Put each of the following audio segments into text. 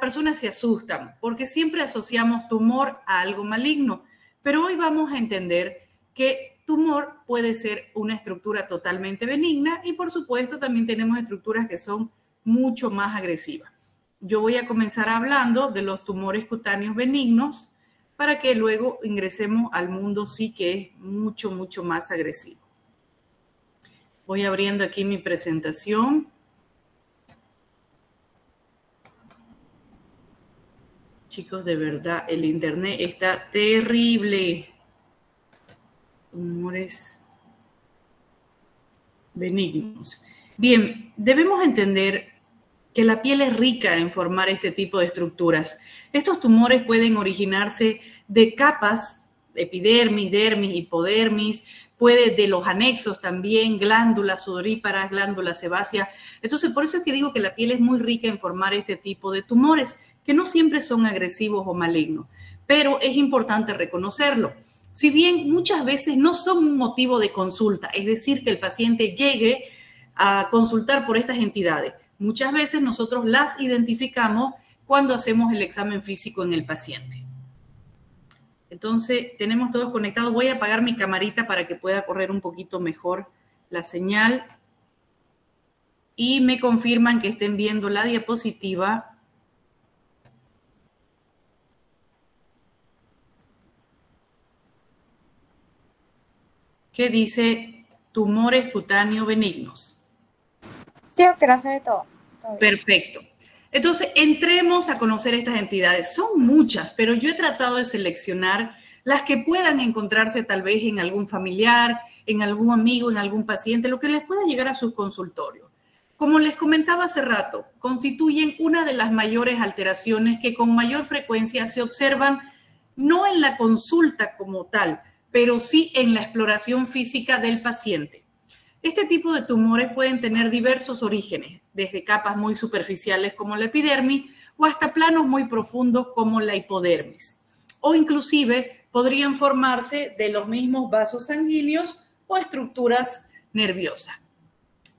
personas se asustan porque siempre asociamos tumor a algo maligno, pero hoy vamos a entender que tumor puede ser una estructura totalmente benigna y por supuesto también tenemos estructuras que son mucho más agresivas. Yo voy a comenzar hablando de los tumores cutáneos benignos para que luego ingresemos al mundo sí que es mucho, mucho más agresivo. Voy abriendo aquí mi presentación. Chicos, de verdad, el internet está terrible. Tumores benignos. Bien, debemos entender que la piel es rica en formar este tipo de estructuras. Estos tumores pueden originarse de capas, epidermis, dermis, hipodermis, puede de los anexos también, glándulas sudoríparas, glándulas sebáceas. Entonces, por eso es que digo que la piel es muy rica en formar este tipo de tumores, que no siempre son agresivos o malignos, pero es importante reconocerlo. Si bien muchas veces no son un motivo de consulta, es decir, que el paciente llegue a consultar por estas entidades, muchas veces nosotros las identificamos cuando hacemos el examen físico en el paciente. Entonces, tenemos todos conectados. Voy a apagar mi camarita para que pueda correr un poquito mejor la señal. Y me confirman que estén viendo la diapositiva. ¿Qué dice tumores cutáneos benignos? Sí, gracias de todo. Perfecto. Entonces, entremos a conocer estas entidades. Son muchas, pero yo he tratado de seleccionar las que puedan encontrarse tal vez en algún familiar, en algún amigo, en algún paciente, lo que les pueda llegar a sus consultorios. Como les comentaba hace rato, constituyen una de las mayores alteraciones que con mayor frecuencia se observan no en la consulta como tal, pero sí en la exploración física del paciente. Este tipo de tumores pueden tener diversos orígenes, desde capas muy superficiales como la epidermis o hasta planos muy profundos como la hipodermis. O inclusive podrían formarse de los mismos vasos sanguíneos o estructuras nerviosas.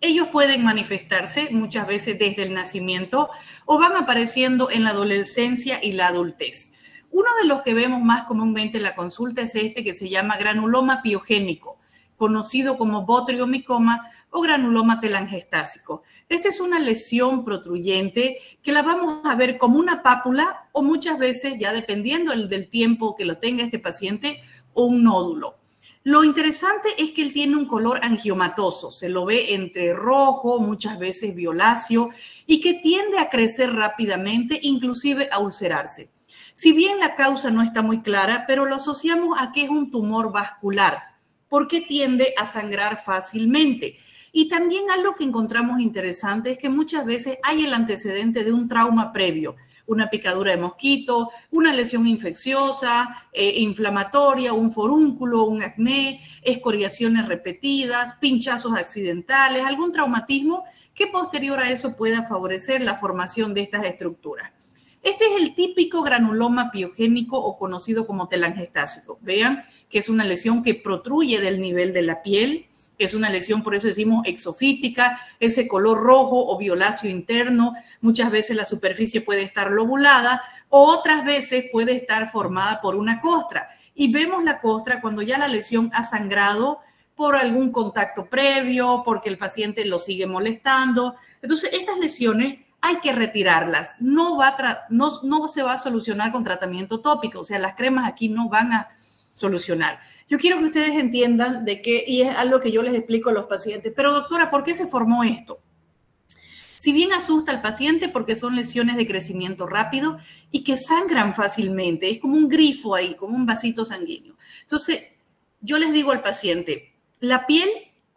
Ellos pueden manifestarse muchas veces desde el nacimiento o van apareciendo en la adolescencia y la adultez. Uno de los que vemos más comúnmente en la consulta es este que se llama granuloma piogénico, conocido como botriomicoma o granuloma telangiestásico. Esta es una lesión protruyente que la vamos a ver como una pápula o muchas veces, ya dependiendo del tiempo que lo tenga este paciente, o un nódulo. Lo interesante es que él tiene un color angiomatoso, se lo ve entre rojo, muchas veces violáceo, y que tiende a crecer rápidamente, inclusive a ulcerarse. Si bien la causa no está muy clara, pero lo asociamos a que es un tumor vascular, porque tiende a sangrar fácilmente. Y también algo que encontramos interesante es que muchas veces hay el antecedente de un trauma previo, una picadura de mosquito, una lesión infecciosa, inflamatoria, un forúnculo, un acné, escoriaciones repetidas, pinchazos accidentales, algún traumatismo que posterior a eso pueda favorecer la formación de estas estructuras. Este es el típico granuloma piogénico o conocido como telangiestásico. Vean que es una lesión que protruye del nivel de la piel. Es una lesión, por eso decimos exofítica, ese color rojo o violáceo interno. Muchas veces la superficie puede estar lobulada o otras veces puede estar formada por una costra. Y vemos la costra cuando ya la lesión ha sangrado por algún contacto previo, porque el paciente lo sigue molestando. Entonces, estas lesiones hay que retirarlas. No se va a solucionar con tratamiento tópico. O sea, las cremas aquí no van a solucionar. Yo quiero que ustedes entiendan de qué, y es algo que yo les explico a los pacientes, pero doctora, ¿por qué se formó esto? Si bien asusta al paciente porque son lesiones de crecimiento rápido y que sangran fácilmente, es como un grifo ahí, como un vasito sanguíneo. Entonces, yo les digo al paciente, la piel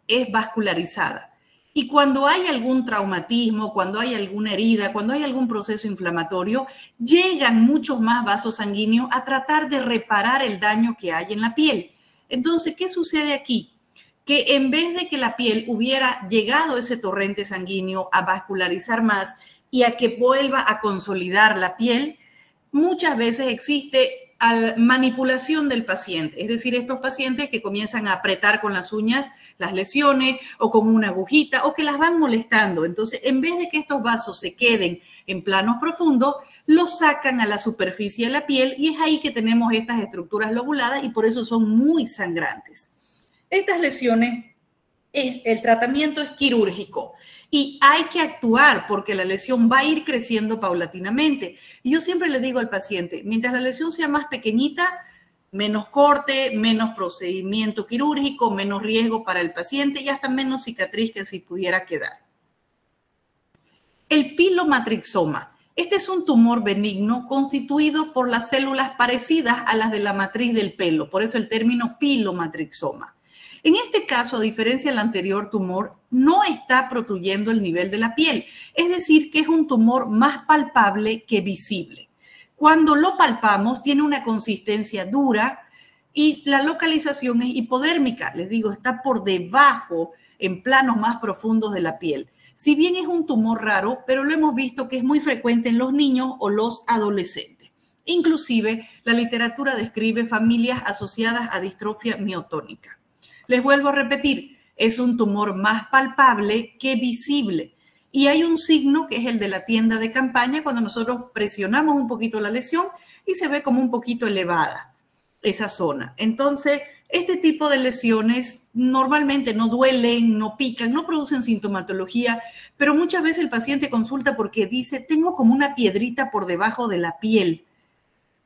es vascularizada. Y cuando hay algún traumatismo, cuando hay alguna herida, cuando hay algún proceso inflamatorio, llegan muchos más vasos sanguíneos a tratar de reparar el daño que hay en la piel. Entonces, ¿qué sucede aquí? Que en vez de que la piel hubiera llegado ese torrente sanguíneo a vascularizar más y a que vuelva a consolidar la piel, muchas veces existe manipulación del paciente, es decir, estos pacientes que comienzan a apretar con las uñas las lesiones o con una agujita o que las van molestando. Entonces, en vez de que estos vasos se queden en planos profundos, lo sacan a la superficie de la piel y es ahí que tenemos estas estructuras lobuladas y por eso son muy sangrantes. Estas lesiones, el tratamiento es quirúrgico y hay que actuar porque la lesión va a ir creciendo paulatinamente. Y yo siempre le digo al paciente, mientras la lesión sea más pequeñita, menos corte, menos procedimiento quirúrgico, menos riesgo para el paciente y hasta menos cicatriz que si pudiera quedar. El pilomatrixoma. Este es un tumor benigno constituido por las células parecidas a las de la matriz del pelo, por eso el término pilomatrixoma. En este caso, a diferencia del anterior tumor, no está protuyendo el nivel de la piel, es decir, que es un tumor más palpable que visible. Cuando lo palpamos, tiene una consistencia dura y la localización es hipodérmica, les digo, está por debajo, en planos más profundos de la piel. Si bien es un tumor raro, pero lo hemos visto que es muy frecuente en los niños o los adolescentes. Inclusive, la literatura describe familias asociadas a distrofia miotónica. Les vuelvo a repetir, es un tumor más palpable que visible. Y hay un signo que es el de la tienda de campaña cuando nosotros presionamos un poquito la lesión y se ve como un poquito elevada esa zona. Entonces, este tipo de lesiones normalmente no duelen, no pican, no producen sintomatología, pero muchas veces el paciente consulta porque dice, tengo como una piedrita por debajo de la piel.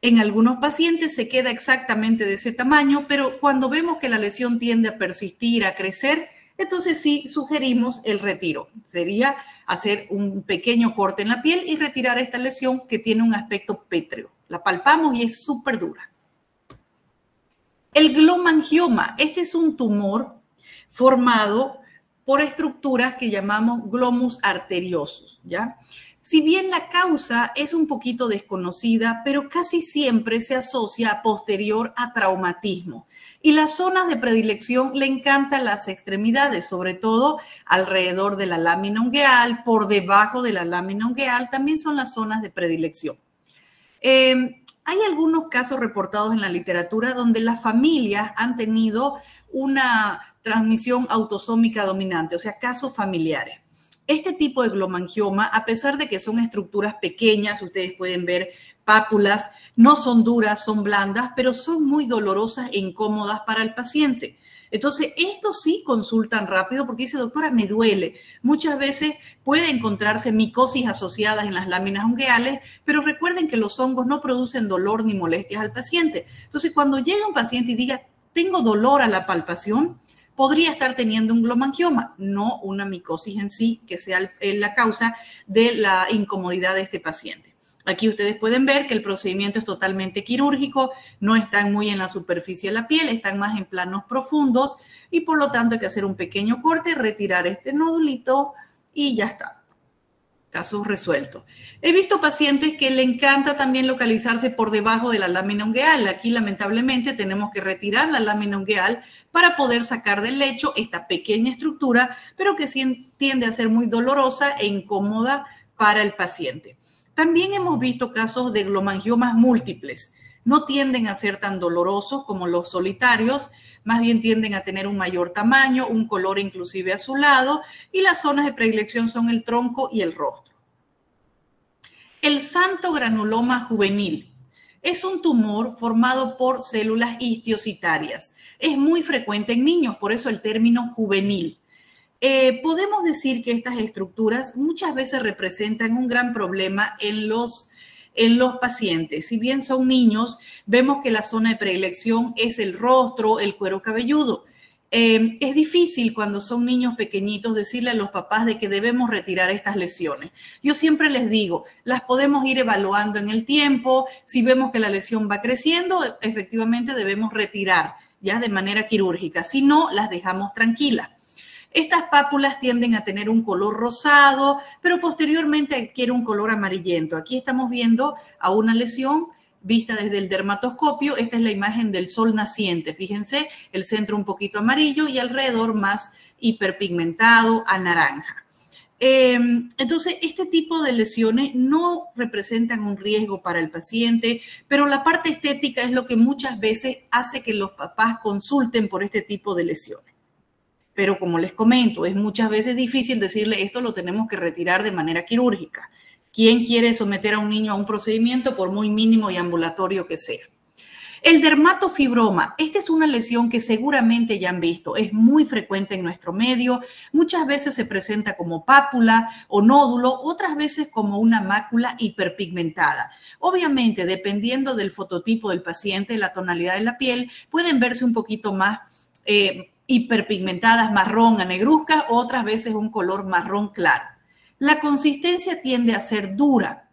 En algunos pacientes se queda exactamente de ese tamaño, pero cuando vemos que la lesión tiende a persistir, a crecer, entonces sí sugerimos el retiro. Sería hacer un pequeño corte en la piel y retirar esta lesión que tiene un aspecto pétreo. La palpamos y es súper dura. El glomangioma, este es un tumor formado por estructuras que llamamos glomus arteriosos, ¿ya? Si bien la causa es un poquito desconocida, pero casi siempre se asocia a posterior a traumatismo. Y las zonas de predilección le encantan las extremidades, sobre todo alrededor de la lámina ungueal, por debajo de la lámina ungueal, también son las zonas de predilección. Hay algunos casos reportados en la literatura donde las familias han tenido una transmisión autosómica dominante, o sea, casos familiares. Este tipo de glomangioma, a pesar de que son estructuras pequeñas, ustedes pueden ver pápulas, no son duras, son blandas, pero son muy dolorosas e incómodas para el paciente. Entonces, estos sí consultan rápido porque dice, doctora, me duele. Muchas veces puede encontrarse micosis asociadas en las láminas ungueales, pero recuerden que los hongos no producen dolor ni molestias al paciente. Entonces, cuando llega un paciente y diga, tengo dolor a la palpación, podría estar teniendo un glomangioma, no una micosis en sí que sea la causa de la incomodidad de este paciente. Aquí ustedes pueden ver que el procedimiento es totalmente quirúrgico, no están muy en la superficie de la piel, están más en planos profundos y por lo tanto hay que hacer un pequeño corte, retirar este nodulito y ya está. Caso resuelto. He visto pacientes que le encanta también localizarse por debajo de la lámina ungueal. Aquí lamentablemente tenemos que retirar la lámina ungueal para poder sacar del lecho esta pequeña estructura, pero que sí tiende a ser muy dolorosa e incómoda para el paciente. También hemos visto casos de glomangiomas múltiples. No tienden a ser tan dolorosos como los solitarios, más bien tienden a tener un mayor tamaño, un color inclusive azulado, y las zonas de predilección son el tronco y el rostro. El santo granuloma juvenil es un tumor formado por células histiocitarias. Es muy frecuente en niños, por eso el término juvenil. Podemos decir que estas estructuras muchas veces representan un gran problema en los pacientes. Si bien son niños, vemos que la zona de predilección es el rostro, el cuero cabelludo. Es difícil cuando son niños pequeñitos decirle a los papás de que debemos retirar estas lesiones. Yo siempre les digo, las podemos ir evaluando en el tiempo. Si vemos que la lesión va creciendo, efectivamente debemos retirar ya de manera quirúrgica. Si no, las dejamos tranquilas. Estas pápulas tienden a tener un color rosado, pero posteriormente adquiere un color amarillento. Aquí estamos viendo a una lesión vista desde el dermatoscopio. Esta es la imagen del sol naciente. Fíjense, el centro un poquito amarillo y alrededor más hiperpigmentado a naranja. Entonces, este tipo de lesiones no representan un riesgo para el paciente, pero la parte estética es lo que muchas veces hace que los papás consulten por este tipo de lesiones. Pero como les comento, es muchas veces difícil decirle esto lo tenemos que retirar de manera quirúrgica. ¿Quién quiere someter a un niño a un procedimiento por muy mínimo y ambulatorio que sea? El dermatofibroma, esta es una lesión que seguramente ya han visto, es muy frecuente en nuestro medio, muchas veces se presenta como pápula o nódulo, otras veces como una mácula hiperpigmentada. Obviamente, dependiendo del fototipo del paciente, la tonalidad de la piel, pueden verse un poquito más hiperpigmentadas, marrón a negruzcas, otras veces un color marrón claro. La consistencia tiende a ser dura.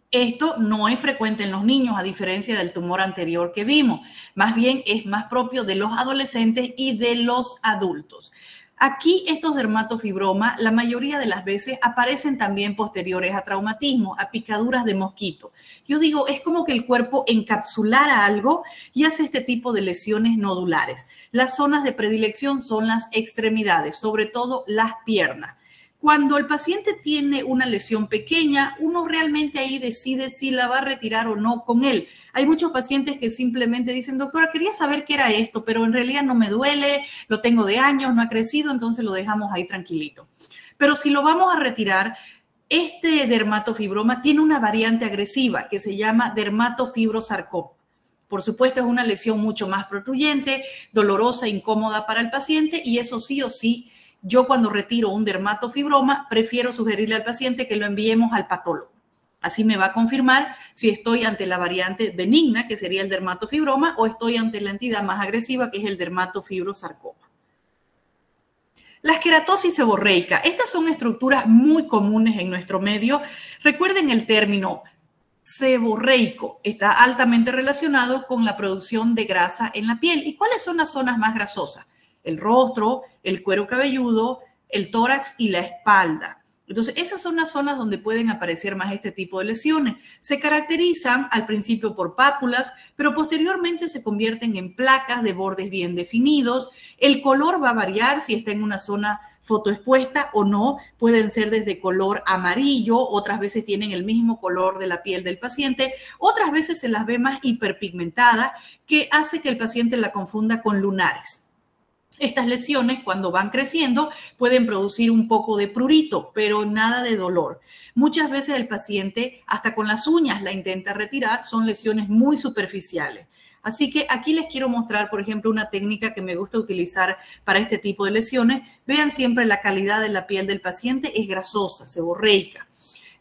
Esto no es frecuente en los niños, a diferencia del tumor anterior que vimos. Más bien es más propio de los adolescentes y de los adultos. Aquí estos dermatofibromas, la mayoría de las veces, aparecen también posteriores a traumatismo, a picaduras de mosquito. Yo digo, es como que el cuerpo encapsulara algo y hace este tipo de lesiones nodulares. Las zonas de predilección son las extremidades, sobre todo las piernas. Cuando el paciente tiene una lesión pequeña, uno realmente ahí decide si la va a retirar o no con él. Hay muchos pacientes que simplemente dicen, doctora, quería saber qué era esto, pero en realidad no me duele, lo tengo de años, no ha crecido, entonces lo dejamos ahí tranquilito. Pero si lo vamos a retirar, este dermatofibroma tiene una variante agresiva que se llama dermatofibrosarcoma. Por supuesto, es una lesión mucho más protruyente, dolorosa, incómoda para el paciente y eso sí o sí. Yo cuando retiro un dermatofibroma, prefiero sugerirle al paciente que lo enviemos al patólogo. Así me va a confirmar si estoy ante la variante benigna, que sería el dermatofibroma, o estoy ante la entidad más agresiva, que es el dermatofibrosarcoma. La esqueratosis seborreica. Estas son estructuras muy comunes en nuestro medio. Recuerden el término seborreico. Está altamente relacionado con la producción de grasa en la piel. ¿Y cuáles son las zonas más grasosas? El rostro, el cuero cabelludo, el tórax y la espalda. Entonces, esas son las zonas donde pueden aparecer más este tipo de lesiones. Se caracterizan al principio por pápulas, pero posteriormente se convierten en placas de bordes bien definidos. El color va a variar si está en una zona fotoexpuesta o no. Pueden ser desde color amarillo, otras veces tienen el mismo color de la piel del paciente, otras veces se las ve más hiperpigmentada, que hace que el paciente la confunda con lunares. Estas lesiones, cuando van creciendo, pueden producir un poco de prurito, pero nada de dolor. Muchas veces el paciente, hasta con las uñas, la intenta retirar. Son lesiones muy superficiales. Así que aquí les quiero mostrar, por ejemplo, una técnica que me gusta utilizar para este tipo de lesiones. Vean siempre la calidad de la piel del paciente. Es grasosa, seborreica.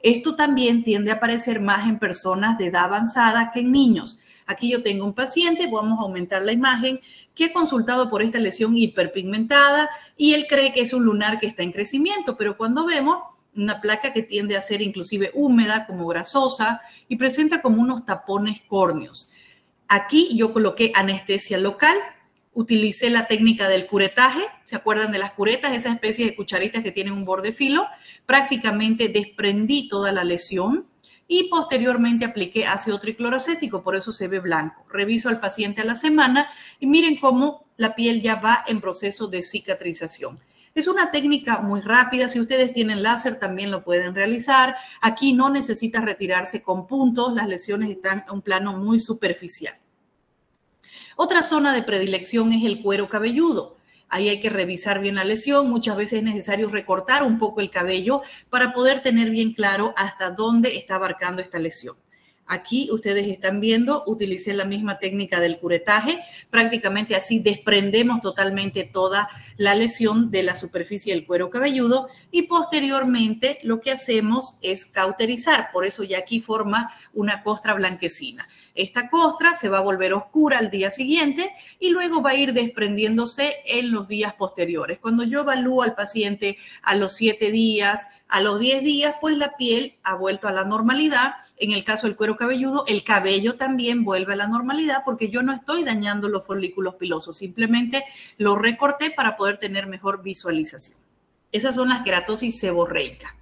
Esto también tiende a aparecer más en personas de edad avanzada que en niños. Aquí yo tengo un paciente, vamos a aumentar la imagen, que ha consultado por esta lesión hiperpigmentada y él cree que es un lunar que está en crecimiento, pero cuando vemos una placa que tiende a ser inclusive húmeda, como grasosa, y presenta como unos tapones córneos. Aquí yo coloqué anestesia local, utilicé la técnica del curetaje. ¿Se acuerdan de las curetas? Esas especies de cucharitas que tienen un borde filo. Prácticamente desprendí toda la lesión y posteriormente apliqué ácido tricloracético, por eso se ve blanco. Reviso al paciente a la semana y miren cómo la piel ya va en proceso de cicatrización. Es una técnica muy rápida. Si ustedes tienen láser, también lo pueden realizar. Aquí no necesita retirarse con puntos. Las lesiones están a un plano muy superficial. Otra zona de predilección es el cuero cabelludo. Ahí hay que revisar bien la lesión. Muchas veces es necesario recortar un poco el cabello para poder tener bien claro hasta dónde está abarcando esta lesión. Aquí ustedes están viendo, utilicé la misma técnica del curetaje. Prácticamente así desprendemos totalmente toda la lesión de la superficie del cuero cabelludo y posteriormente lo que hacemos es cauterizar. Por eso ya aquí forma una costra blanquecina. Esta costra se va a volver oscura al día siguiente y luego va a ir desprendiéndose en los días posteriores. Cuando yo evalúo al paciente a los 7 días, a los 10 días, pues la piel ha vuelto a la normalidad. En el caso del cuero cabelludo, el cabello también vuelve a la normalidad porque yo no estoy dañando los folículos pilosos, simplemente lo recorté para poder tener mejor visualización. Esas son las queratosis seborreica.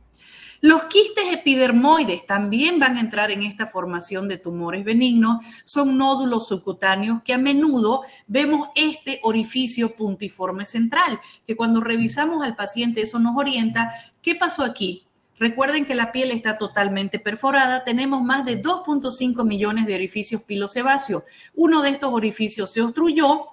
Los quistes epidermoides también van a entrar en esta formación de tumores benignos. Son nódulos subcutáneos que a menudo vemos este orificio puntiforme central, que cuando revisamos al paciente eso nos orienta. ¿Qué pasó aquí? Recuerden que la piel está totalmente perforada. Tenemos más de 2.5 millones de orificios pilosebáceos. Uno de estos orificios se obstruyó,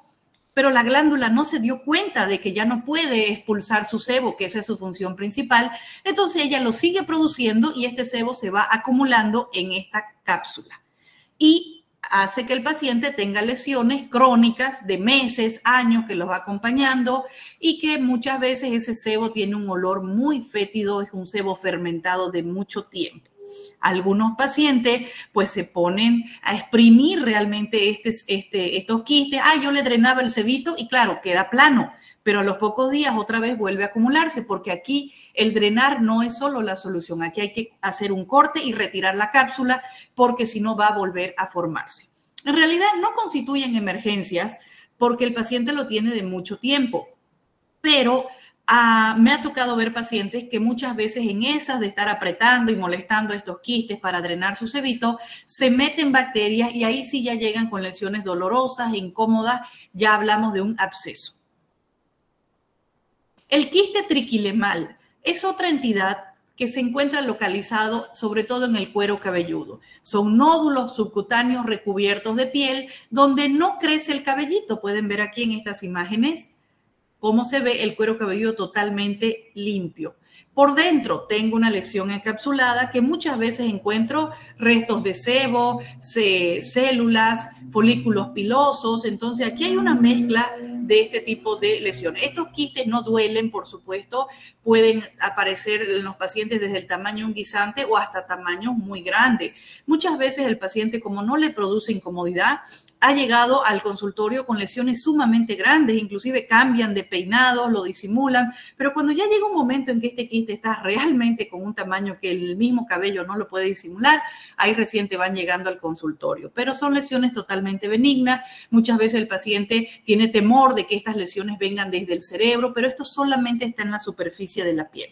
pero la glándula no se dio cuenta de que ya no puede expulsar su sebo, que esa es su función principal. Entonces ella lo sigue produciendo y este sebo se va acumulando en esta cápsula. Y hace que el paciente tenga lesiones crónicas de meses, años que los va acompañando y que muchas veces ese sebo tiene un olor muy fétido, es un sebo fermentado de mucho tiempo. Algunos pacientes pues se ponen a exprimir realmente estos quistes. Yo le drenaba el sebito y claro, queda plano, pero a los pocos días otra vez vuelve a acumularse porque aquí el drenar no es solo la solución. Aquí hay que hacer un corte y retirar la cápsula porque si no va a volver a formarse. En realidad no constituyen emergencias porque el paciente lo tiene de mucho tiempo, pero me ha tocado ver pacientes que muchas veces en esas de estar apretando y molestando estos quistes para drenar su sebito, se meten bacterias y ahí sí ya llegan con lesiones dolorosas, incómodas, ya hablamos de un absceso. El quiste triquilemal es otra entidad que se encuentra localizado sobre todo en el cuero cabelludo. Son nódulos subcutáneos recubiertos de piel donde no crece el cabellito. Pueden ver aquí en estas imágenes cómo se ve el cuero cabelludo totalmente limpio. Por dentro tengo una lesión encapsulada que muchas veces encuentro restos de sebo, células, folículos pilosos. Entonces aquí hay una mezcla de este tipo de lesiones. Estos quistes no duelen, por supuesto, pueden aparecer en los pacientes desde el tamaño de un guisante o hasta tamaños muy grandes. Muchas veces el paciente, como no le produce incomodidad, ha llegado al consultorio con lesiones sumamente grandes, inclusive cambian de peinados, lo disimulan, pero cuando ya llega un momento en que este quiste está realmente con un tamaño que el mismo cabello no lo puede disimular, ahí recién te van llegando al consultorio. Pero son lesiones totalmente benignas, muchas veces el paciente tiene temor de que estas lesiones vengan desde el cerebro, pero esto solamente está en la superficie de la piel.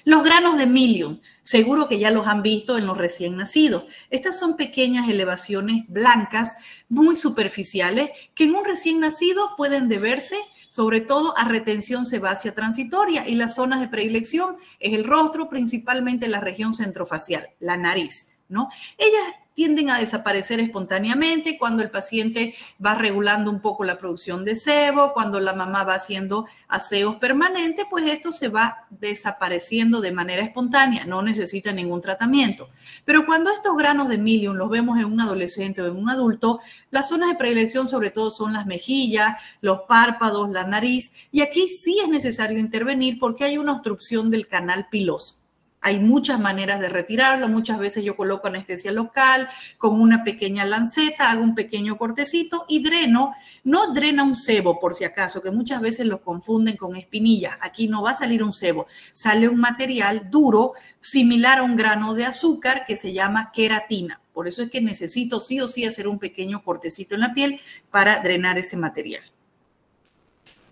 Los granos de Milium, seguro que ya los han visto en los recién nacidos. Estas son pequeñas elevaciones blancas, muy superficiales, que en un recién nacido pueden deberse sobre todo a retención sebácea transitoria y las zonas de predilección es el rostro, principalmente la región centrofacial, la nariz, ¿no? Ellas tienden a desaparecer espontáneamente cuando el paciente va regulando un poco la producción de sebo, cuando la mamá va haciendo aseos permanentes, pues esto se va desapareciendo de manera espontánea, no necesita ningún tratamiento. Pero cuando estos granos de Milium los vemos en un adolescente o en un adulto, las zonas de predilección sobre todo son las mejillas, los párpados, la nariz, y aquí sí es necesario intervenir porque hay una obstrucción del canal piloso. Hay muchas maneras de retirarlo. Muchas veces yo coloco anestesia local con una pequeña lanceta, hago un pequeño cortecito y dreno. No drena un sebo, por si acaso, que muchas veces los confunden con espinillas. Aquí no va a salir un sebo. Sale un material duro, similar a un grano de azúcar que se llama queratina. Por eso es que necesito sí o sí hacer un pequeño cortecito en la piel para drenar ese material.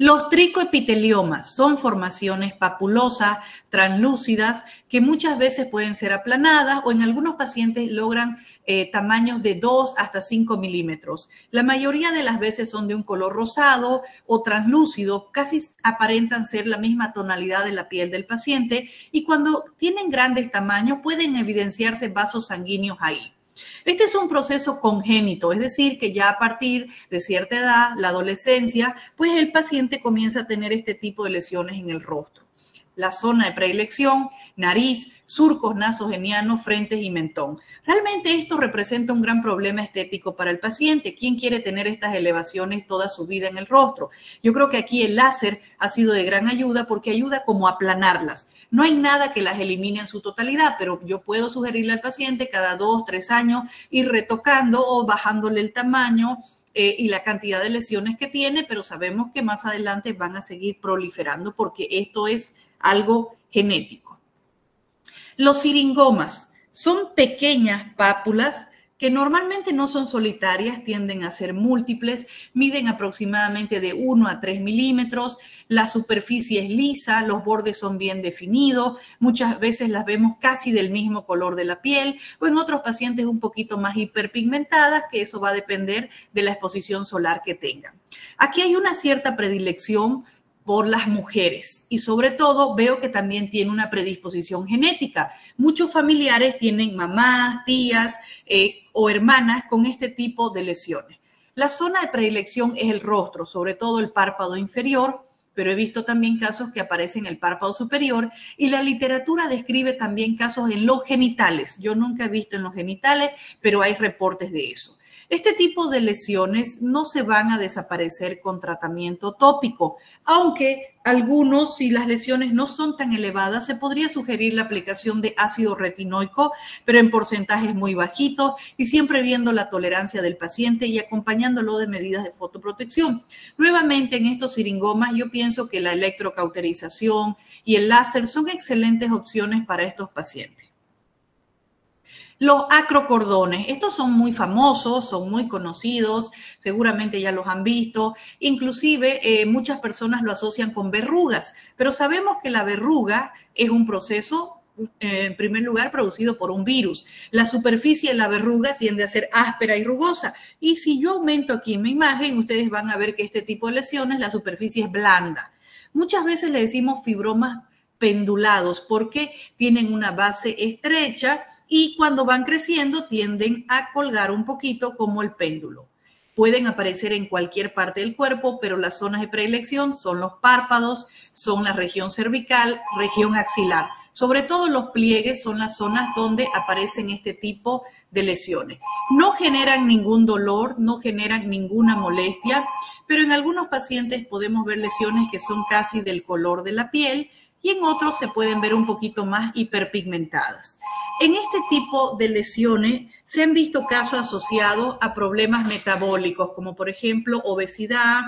Los tricoepiteliomas son formaciones papulosas, translúcidas, que muchas veces pueden ser aplanadas o en algunos pacientes logran tamaños de 2 hasta 5 milímetros. La mayoría de las veces son de un color rosado o translúcido, casi aparentan ser la misma tonalidad de la piel del paciente y cuando tienen grandes tamaños pueden evidenciarse vasos sanguíneos ahí. Este es un proceso congénito, es decir, que ya a partir de cierta edad, la adolescencia, pues el paciente comienza a tener este tipo de lesiones en el rostro. La zona de predilección, nariz, surcos nasogenianos, frentes y mentón. Realmente esto representa un gran problema estético para el paciente. ¿Quién quiere tener estas elevaciones toda su vida en el rostro? Yo creo que aquí el láser ha sido de gran ayuda porque ayuda como a aplanarlas. No hay nada que las elimine en su totalidad, pero yo puedo sugerirle al paciente cada 2, 3 años ir retocando o bajándole el tamaño y la cantidad de lesiones que tiene, pero sabemos que más adelante van a seguir proliferando porque esto es algo genético. Los siringomas son pequeñas pápulas que normalmente no son solitarias, tienden a ser múltiples, miden aproximadamente de 1 a 3 milímetros, la superficie es lisa, los bordes son bien definidos, muchas veces las vemos casi del mismo color de la piel o en otros pacientes un poquito más hiperpigmentadas, que eso va a depender de la exposición solar que tengan. Aquí hay una cierta predilección por las mujeres y sobre todo veo que también tiene una predisposición genética. Muchos familiares tienen mamás, tías o hermanas con este tipo de lesiones. La zona de predilección es el rostro, sobre todo el párpado inferior, pero he visto también casos que aparecen en el párpado superior y la literatura describe también casos en los genitales. Yo nunca he visto en los genitales, pero hay reportes de eso. Este tipo de lesiones no se van a desaparecer con tratamiento tópico, aunque algunos, si las lesiones no son tan elevadas, se podría sugerir la aplicación de ácido retinoico, pero en porcentajes muy bajitos y siempre viendo la tolerancia del paciente y acompañándolo de medidas de fotoprotección. Nuevamente, en estos siringomas, yo pienso que la electrocauterización y el láser son excelentes opciones para estos pacientes. Los acrocordones, estos son muy famosos, son muy conocidos, seguramente ya los han visto, inclusive muchas personas lo asocian con verrugas, pero sabemos que la verruga es un proceso, en primer lugar, producido por un virus. La superficie de la verruga tiende a ser áspera y rugosa, y si yo aumento aquí mi imagen, ustedes van a ver que este tipo de lesiones, la superficie es blanda. Muchas veces le decimos fibromas pendulados porque tienen una base estrecha y cuando van creciendo tienden a colgar un poquito como el péndulo. Pueden aparecer en cualquier parte del cuerpo, pero las zonas de predilección son los párpados, son la región cervical, región axilar. Sobre todo los pliegues son las zonas donde aparecen este tipo de lesiones. No generan ningún dolor, no generan ninguna molestia, pero en algunos pacientes podemos ver lesiones que son casi del color de la piel, y en otros se pueden ver un poquito más hiperpigmentadas. En este tipo de lesiones se han visto casos asociados a problemas metabólicos, como por ejemplo obesidad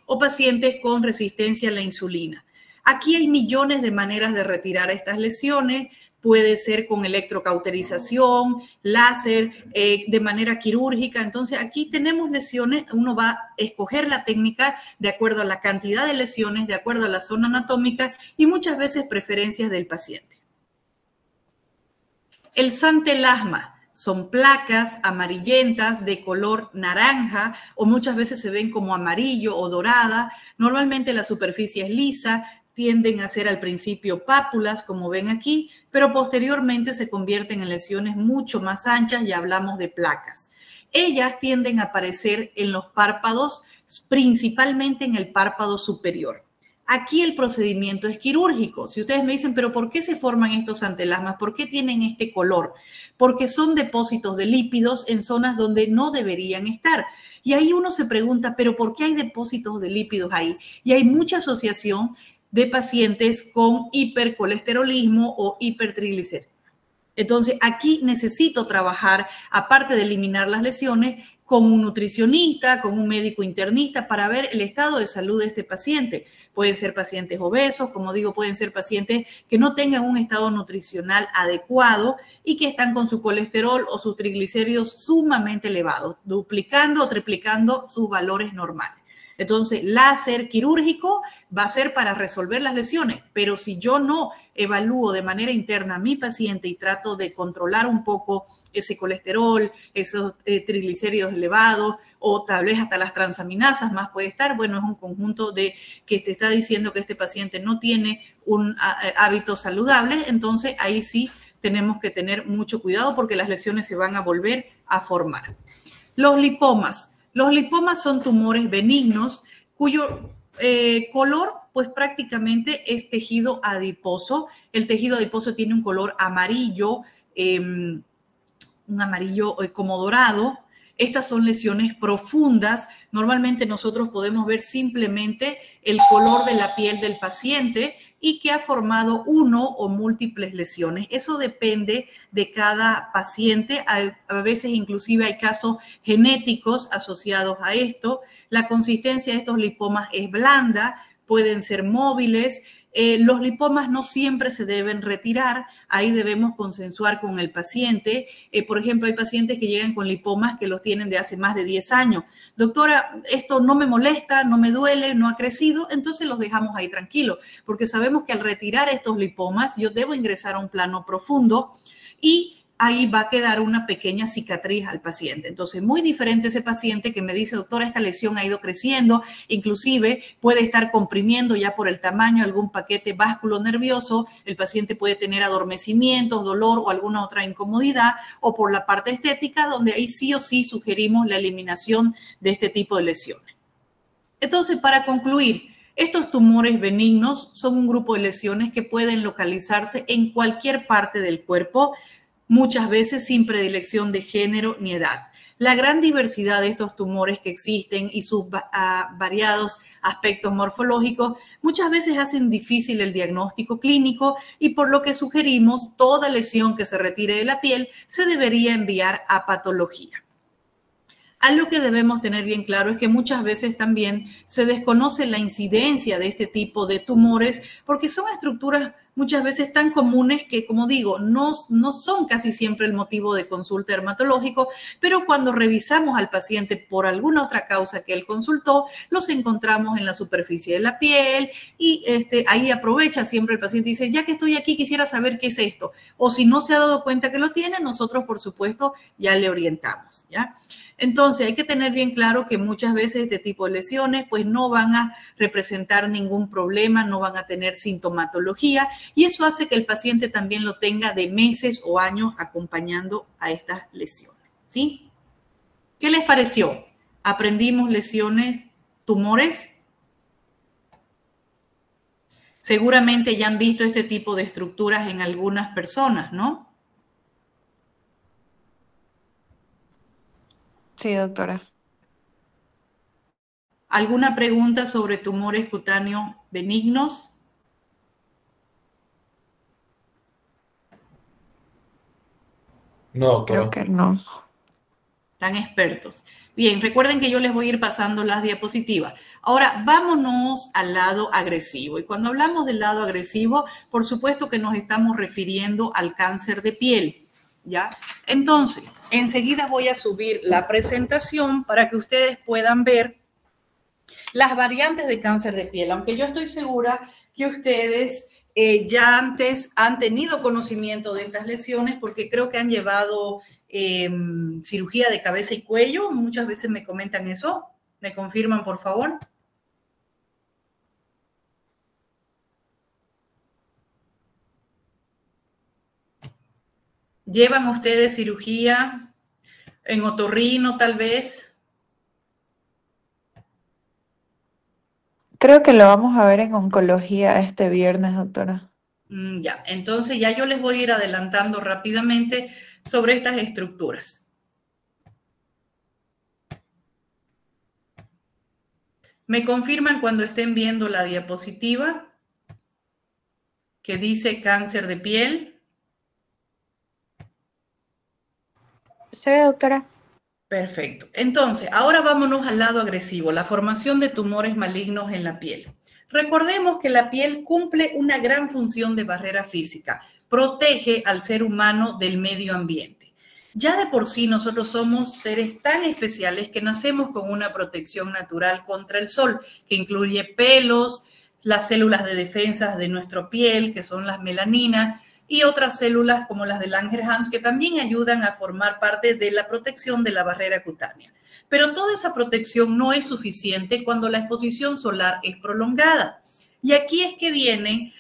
o pacientes con resistencia a la insulina. Aquí hay millones de maneras de retirar estas lesiones. Puede ser con electrocauterización, láser, de manera quirúrgica. Entonces, aquí tenemos lesiones. Uno va a escoger la técnica de acuerdo a la cantidad de lesiones, de acuerdo a la zona anatómica y muchas veces preferencias del paciente. El santelasma son placas amarillentas de color naranja o muchas veces se ven como amarillo o dorada. Normalmente la superficie es lisa. Tienden a ser al principio pápulas, como ven aquí, pero posteriormente se convierten en lesiones mucho más anchas y hablamos de placas. Ellas tienden a aparecer en los párpados, principalmente en el párpado superior. Aquí el procedimiento es quirúrgico. Si ustedes me dicen, pero ¿por qué se forman estos santelasmas? ¿Por qué tienen este color? Porque son depósitos de lípidos en zonas donde no deberían estar. Y ahí uno se pregunta, ¿pero por qué hay depósitos de lípidos ahí? Y hay mucha asociación de pacientes con hipercolesterolismo o hipertriglicéridos. Entonces, aquí necesito trabajar, aparte de eliminar las lesiones, con un nutricionista, con un médico internista para ver el estado de salud de este paciente. Pueden ser pacientes obesos, como digo, pueden ser pacientes que no tengan un estado nutricional adecuado y que están con su colesterol o sus triglicéridos sumamente elevados, duplicando o triplicando sus valores normales. Entonces, láser quirúrgico va a ser para resolver las lesiones, pero si yo no evalúo de manera interna a mi paciente y trato de controlar un poco ese colesterol, esos triglicéridos elevados o tal vez hasta las transaminasas más puede estar, bueno, es un conjunto de que te está diciendo que este paciente no tiene un hábito saludable, entonces ahí sí tenemos que tener mucho cuidado porque las lesiones se van a volver a formar. Los lipomas. Los lipomas son tumores benignos cuyo color, pues prácticamente es tejido adiposo. El tejido adiposo tiene un color amarillo, un amarillo como dorado. Estas son lesiones profundas. Normalmente nosotros podemos ver simplemente el color de la piel del paciente y que ha formado uno o múltiples lesiones. Eso depende de cada paciente. A veces inclusive hay casos genéticos asociados a esto. La consistencia de estos lipomas es blanda, pueden ser móviles. Los lipomas no siempre se deben retirar, ahí debemos consensuar con el paciente. Por ejemplo, hay pacientes que llegan con lipomas que los tienen de hace más de 10 años. Doctora, esto no me molesta, no me duele, no ha crecido, entonces los dejamos ahí tranquilos, porque sabemos que al retirar estos lipomas yo debo ingresar a un plano profundo y ahí va a quedar una pequeña cicatriz al paciente. Entonces, muy diferente ese paciente que me dice, doctora, esta lesión ha ido creciendo, inclusive puede estar comprimiendo ya por el tamaño algún paquete vasculonervioso, el paciente puede tener adormecimientos, dolor o alguna otra incomodidad, o por la parte estética, donde ahí sí o sí sugerimos la eliminación de este tipo de lesiones. Entonces, para concluir, estos tumores benignos son un grupo de lesiones que pueden localizarse en cualquier parte del cuerpo, muchas veces sin predilección de género ni edad. La gran diversidad de estos tumores que existen y sus variados aspectos morfológicos muchas veces hacen difícil el diagnóstico clínico y por lo que sugerimos toda lesión que se retire de la piel se debería enviar a patología. Algo que debemos tener bien claro es que muchas veces también se desconoce la incidencia de este tipo de tumores porque son estructuras muchas veces tan comunes que, como digo, no son casi siempre el motivo de consulta dermatológico, pero cuando revisamos al paciente por alguna otra causa que él consultó, los encontramos en la superficie de la piel y ahí aprovecha siempre el paciente y dice, ya que estoy aquí, quisiera saber qué es esto. O si no se ha dado cuenta que lo tiene, nosotros, por supuesto, ya le orientamos, ¿ya? Entonces, hay que tener bien claro que muchas veces este tipo de lesiones pues no van a representar ningún problema, no van a tener sintomatología y eso hace que el paciente también lo tenga de meses o años acompañando a estas lesiones, ¿sí? ¿Qué les pareció? ¿Aprendimos lesiones, tumores? Seguramente ya han visto este tipo de estructuras en algunas personas, ¿no? Sí, doctora. ¿Alguna pregunta sobre tumores cutáneos benignos? No, doctora. Creo que no. Tan expertos. Bien, recuerden que yo les voy a ir pasando las diapositivas. Ahora, vámonos al lado agresivo. Y cuando hablamos del lado agresivo, por supuesto que nos estamos refiriendo al cáncer de piel, ¿ya? Entonces, enseguida voy a subir la presentación para que ustedes puedan ver las variantes de cáncer de piel, aunque yo estoy segura que ustedes ya antes han tenido conocimiento de estas lesiones porque creo que han llevado cirugía de cabeza y cuello. Muchas veces me comentan eso. ¿Me confirman, por favor? ¿Llevan ustedes cirugía en otorrino, tal vez? Creo que lo vamos a ver en oncología este viernes, doctora. Ya, entonces ya yo les voy a ir adelantando rápidamente sobre estas estructuras. ¿Me confirman cuando estén viendo la diapositiva que dice cáncer de piel? ¿Se ve, doctora? Perfecto. Entonces, ahora vámonos al lado agresivo, la formación de tumores malignos en la piel. Recordemos que la piel cumple una gran función de barrera física, protege al ser humano del medio ambiente. Ya de por sí nosotros somos seres tan especiales que nacemos con una protección natural contra el sol, que incluye pelos, las células de defensa de nuestra piel, que son las melaninas, y otras células como las de Langerhans que también ayudan a formar parte de la protección de la barrera cutánea. Pero toda esa protección no es suficiente cuando la exposición solar es prolongada. Y aquí es que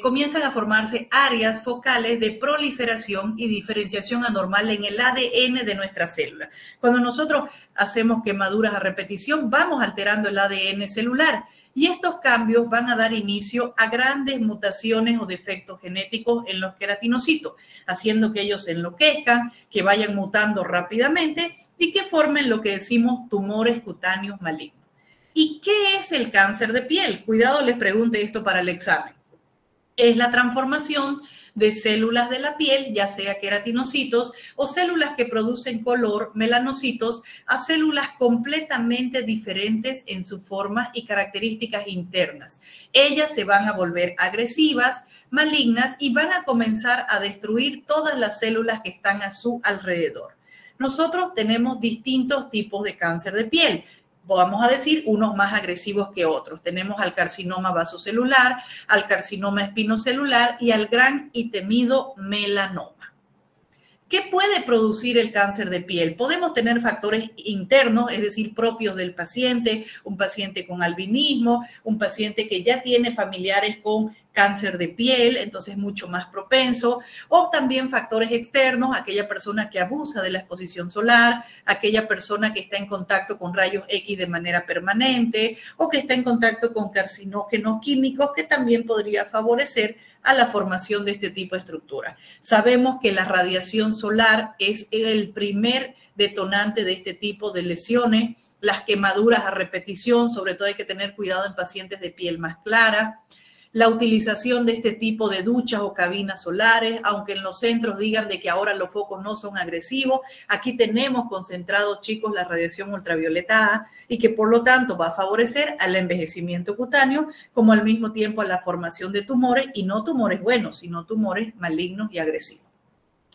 comienzan a formarse áreas focales de proliferación y diferenciación anormal en el ADN de nuestra célula. Cuando nosotros hacemos quemaduras a repetición, vamos alterando el ADN celular. Y estos cambios van a dar inicio a grandes mutaciones o defectos genéticos en los queratinocitos, haciendo que ellos se enloquezcan, que vayan mutando rápidamente y que formen lo que decimos tumores cutáneos malignos. ¿Y qué es el cáncer de piel? Cuidado, les pregunte esto para el examen. Es la transformación de células de la piel, ya sea queratinocitos o células que producen color, melanocitos, a células completamente diferentes en su forma y características internas. Ellas se van a volver agresivas, malignas y van a comenzar a destruir todas las células que están a su alrededor. Nosotros tenemos distintos tipos de cáncer de piel. Vamos a decir, unos más agresivos que otros. Tenemos al carcinoma vasocelular, al carcinoma espinocelular y al gran y temido melanoma. ¿Qué puede producir el cáncer de piel? Podemos tener factores internos, es decir, propios del paciente, un paciente con albinismo, un paciente que ya tiene familiares con cáncer de piel, entonces mucho más propenso, o también factores externos, aquella persona que abusa de la exposición solar, aquella persona que está en contacto con rayos X de manera permanente o que está en contacto con carcinógenos químicos que también podría favorecer a la formación de este tipo de estructuras. Sabemos que la radiación solar es el primer detonante de este tipo de lesiones, las quemaduras a repetición, sobre todo hay que tener cuidado en pacientes de piel más clara, la utilización de este tipo de duchas o cabinas solares, aunque en los centros digan de que ahora los focos no son agresivos, aquí tenemos concentrados, chicos, la radiación ultravioleta A y que por lo tanto va a favorecer al envejecimiento cutáneo como al mismo tiempo a la formación de tumores y no tumores buenos, sino tumores malignos y agresivos.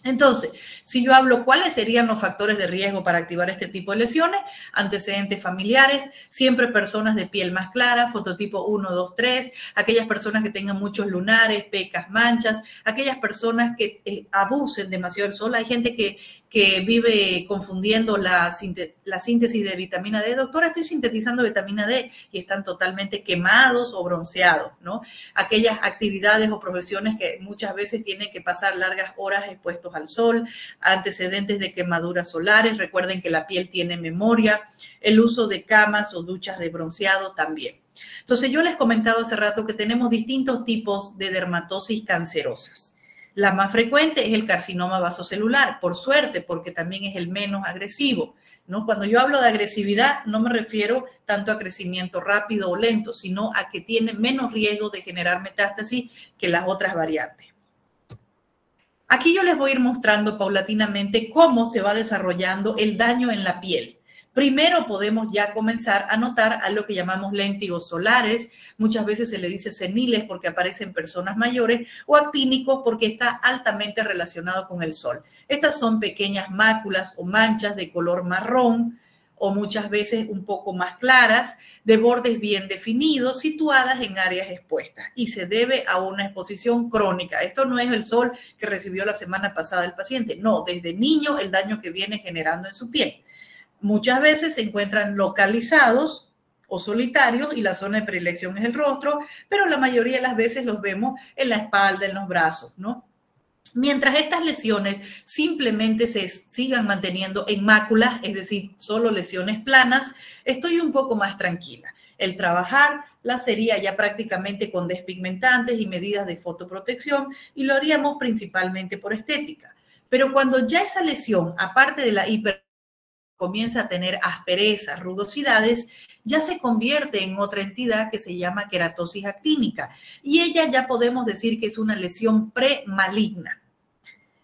Entonces, si yo hablo cuáles serían los factores de riesgo para activar este tipo de lesiones, antecedentes familiares, siempre personas de piel más clara, fototipo 1, 2, 3, aquellas personas que tengan muchos lunares, pecas, manchas, aquellas personas que abusen demasiado del sol. Hay gente que vive confundiendo la síntesis de vitamina D. Doctora, estoy sintetizando vitamina D y están totalmente quemados o bronceados, ¿no? Aquellas actividades o profesiones que muchas veces tienen que pasar largas horas expuestos al sol, antecedentes de quemaduras solares. Recuerden que la piel tiene memoria, el uso de camas o duchas de bronceado también. Entonces, yo les comentaba hace rato que tenemos distintos tipos de dermatosis cancerosas. La más frecuente es el carcinoma vasocelular, por suerte, porque también es el menos agresivo, ¿no? Cuando yo hablo de agresividad, no me refiero tanto a crecimiento rápido o lento, sino a que tiene menos riesgo de generar metástasis que las otras variantes. Aquí yo les voy a ir mostrando paulatinamente cómo se va desarrollando el daño en la piel. Primero podemos ya comenzar a notar a lo que llamamos léntigos solares, muchas veces se le dice seniles porque aparecen en personas mayores, o actínicos porque está altamente relacionado con el sol. Estas son pequeñas máculas o manchas de color marrón o muchas veces un poco más claras, de bordes bien definidos, situadas en áreas expuestas y se debe a una exposición crónica. Esto no es el sol que recibió la semana pasada el paciente, no, desde niño el daño que viene generando en su piel. Muchas veces se encuentran localizados o solitarios y la zona de predilección es el rostro, pero la mayoría de las veces los vemos en la espalda, en los brazos, ¿no? Mientras estas lesiones simplemente se sigan manteniendo en máculas, es decir, solo lesiones planas, estoy un poco más tranquila. El trabajar la sería ya prácticamente con despigmentantes y medidas de fotoprotección y lo haríamos principalmente por estética. Pero cuando ya esa lesión, aparte de la comienza a tener asperezas, rugosidades, ya se convierte en otra entidad que se llama queratosis actínica y ella ya podemos decir que es una lesión premaligna.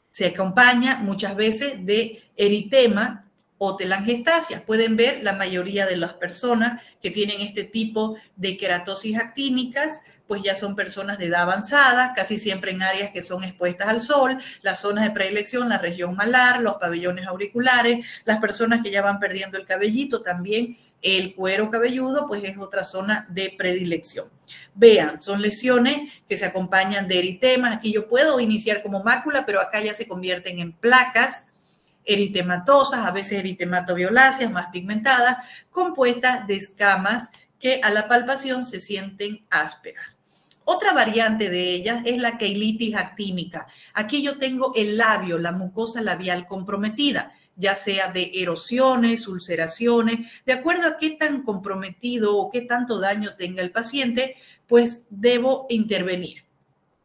Se acompaña muchas veces de eritema o telangiectasias. Pueden ver la mayoría de las personas que tienen este tipo de queratosis actínicas, pues ya son personas de edad avanzada, casi siempre en áreas que son expuestas al sol, las zonas de predilección, la región malar, los pabellones auriculares, las personas que ya van perdiendo el cabellito, también el cuero cabelludo, pues es otra zona de predilección. Vean, son lesiones que se acompañan de eritemas. Aquí yo puedo iniciar como mácula, pero acá ya se convierten en placas eritematosas, a veces eritematoviolaceas, más pigmentadas, compuestas de escamas que a la palpación se sienten ásperas. Otra variante de ellas es la queilitis actínica. Aquí yo tengo el labio, la mucosa labial comprometida, ya sea de erosiones, ulceraciones, de acuerdo a qué tan comprometido o qué tanto daño tenga el paciente, pues debo intervenir.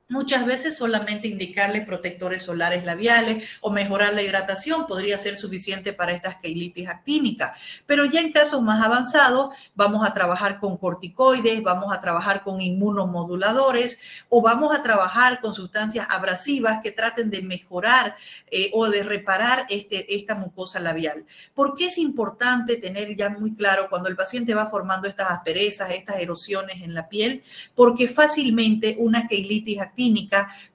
Muchas veces solamente indicarle protectores solares labiales o mejorar la hidratación podría ser suficiente para estas queilitis actínicas. Pero ya en casos más avanzados vamos a trabajar con corticoides, vamos a trabajar con inmunomoduladores o vamos a trabajar con sustancias abrasivas que traten de mejorar o de reparar esta mucosa labial. ¿Por qué es importante tener ya muy claro cuando el paciente va formando estas asperezas, estas erosiones en la piel? Porque fácilmente una queilitis actínica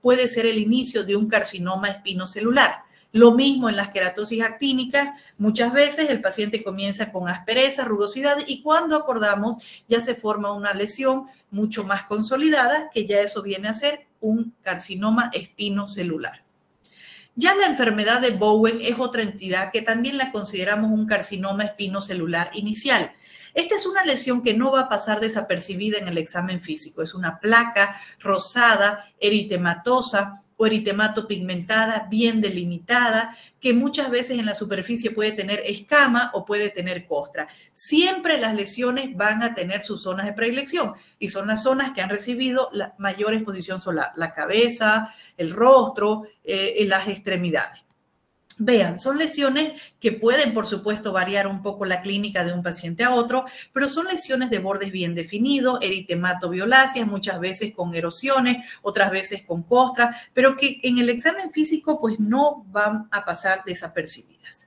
puede ser el inicio de un carcinoma espinocelular. Lo mismo en las queratosis actínicas, muchas veces el paciente comienza con aspereza, rugosidad y cuando acordamos ya se forma una lesión mucho más consolidada, que ya eso viene a ser un carcinoma espinocelular. Ya la enfermedad de Bowen es otra entidad que también la consideramos un carcinoma espinocelular inicial. Esta es una lesión que no va a pasar desapercibida en el examen físico. Es una placa rosada, eritematosa o eritemato pigmentada, bien delimitada, que muchas veces en la superficie puede tener escama o puede tener costra. Siempre las lesiones van a tener sus zonas de predilección y son las zonas que han recibido la mayor exposición solar, la cabeza, el rostro, las extremidades. Vean, son lesiones que pueden, por supuesto, variar un poco la clínica de un paciente a otro, pero son lesiones de bordes bien definidos, eritematoviolaceas, muchas veces con erosiones, otras veces con costra, pero que en el examen físico pues no van a pasar desapercibidas.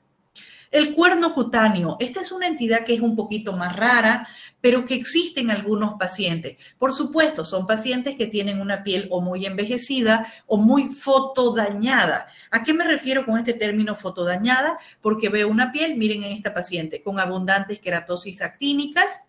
El cuerno cutáneo, esta es una entidad que es un poquito más rara, pero que existe en algunos pacientes. Por supuesto, son pacientes que tienen una piel o muy envejecida o muy fotodañada. ¿A qué me refiero con este término fotodañada? Porque veo una piel, miren en esta paciente, con abundantes queratosis actínicas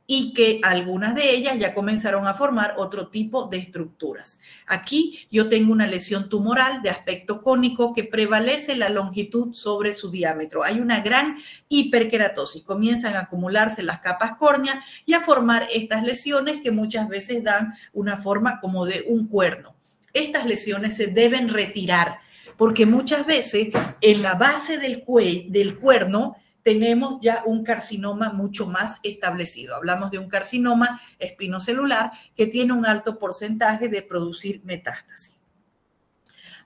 y que algunas de ellas ya comenzaron a formar otro tipo de estructuras. Aquí yo tengo una lesión tumoral de aspecto cónico que prevalece la longitud sobre su diámetro. Hay una gran hiperkeratosis. Comienzan a acumularse las capas córneas y a formar estas lesiones que muchas veces dan una forma como de un cuerno. Estas lesiones se deben retirar porque muchas veces en la base del cuerno tenemos ya un carcinoma mucho más establecido. Hablamos de un carcinoma espinocelular que tiene un alto porcentaje de producir metástasis.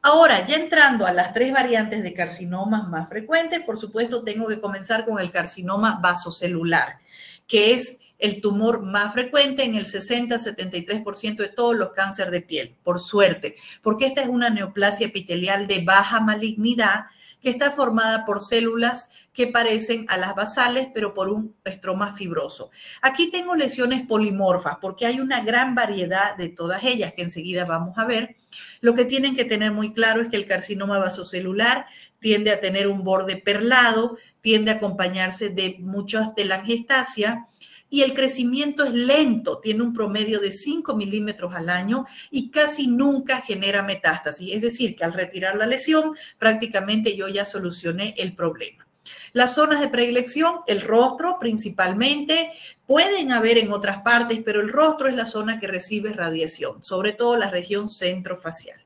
Ahora, ya entrando a las 3 variantes de carcinomas más frecuentes, por supuesto, tengo que comenzar con el carcinoma vasocelular, que es el tumor más frecuente en el 60-73% de todos los cánceres de piel, por suerte, porque esta es una neoplasia epitelial de baja malignidad que está formada por células que parecen a las basales, pero por un estroma fibroso. Aquí tengo lesiones polimorfas, porque hay una gran variedad de todas ellas, que enseguida vamos a ver. Lo que tienen que tener muy claro es que el carcinoma vasocelular tiende a tener un borde perlado, tiende a acompañarse de muchas telangiectasias, y el crecimiento es lento, tiene un promedio de 5 milímetros al año y casi nunca genera metástasis. Es decir, que al retirar la lesión, prácticamente yo ya solucioné el problema. Las zonas de predilección, el rostro principalmente, pueden haber en otras partes, pero el rostro es la zona que recibe radiación, sobre todo la región centrofacial.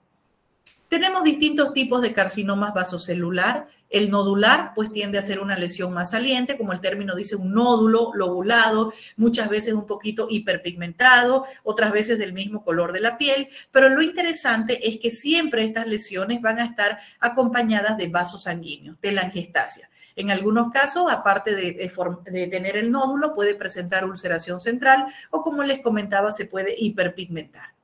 Tenemos distintos tipos de carcinomas vasocelular. El nodular, pues tiende a ser una lesión más saliente, como el término dice, un nódulo lobulado, muchas veces un poquito hiperpigmentado, otras veces del mismo color de la piel, pero lo interesante es que siempre estas lesiones van a estar acompañadas de vasos sanguíneos, telangiectasia. En algunos casos, aparte de tener el nódulo, puede presentar ulceración central o, como les comentaba, se puede hiperpigmentar.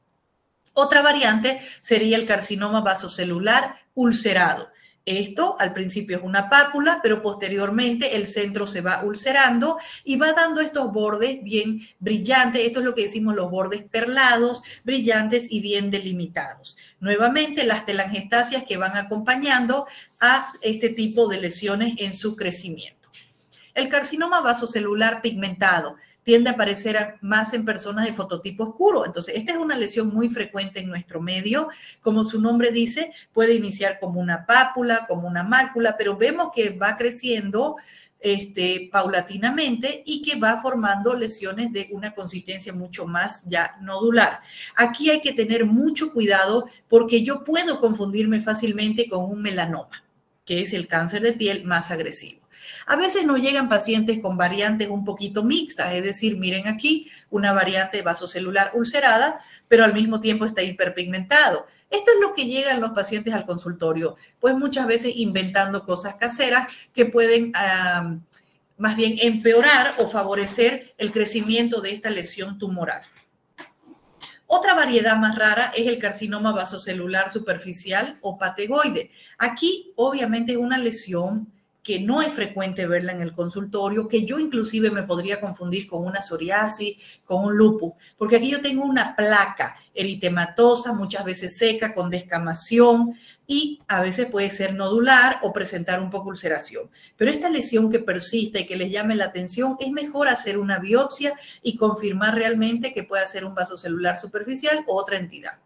Otra variante sería el carcinoma vasocelular ulcerado. Esto al principio es una pápula, pero posteriormente el centro se va ulcerando y va dando estos bordes bien brillantes. Esto es lo que decimos los bordes perlados, brillantes y bien delimitados. Nuevamente las telangiectasias que van acompañando a este tipo de lesiones en su crecimiento. El carcinoma vasocelular pigmentado tiende a aparecer más en personas de fototipo oscuro. Entonces, esta es una lesión muy frecuente en nuestro medio. Como su nombre dice, puede iniciar como una pápula, como una mácula, pero vemos que va creciendo paulatinamente y que va formando lesiones de una consistencia mucho más ya nodular. Aquí hay que tener mucho cuidado porque yo puedo confundirme fácilmente con un melanoma, que es el cáncer de piel más agresivo. A veces nos llegan pacientes con variantes un poquito mixtas, es decir, miren aquí una variante vasocelular ulcerada, pero al mismo tiempo está hiperpigmentado. Esto es lo que llegan los pacientes al consultorio, pues muchas veces inventando cosas caseras que pueden más bien empeorar o favorecer el crecimiento de esta lesión tumoral. Otra variedad más rara es el carcinoma vasocelular superficial o pategoide. Aquí obviamente es una lesión que no es frecuente verla en el consultorio, que yo inclusive me podría confundir con una psoriasis, con un lupus, porque aquí yo tengo una placa eritematosa, muchas veces seca, con descamación y a veces puede ser nodular o presentar un poco ulceración. Pero esta lesión que persiste y que les llame la atención, es mejor hacer una biopsia y confirmar realmente que pueda ser un vasocelular superficial o otra entidad.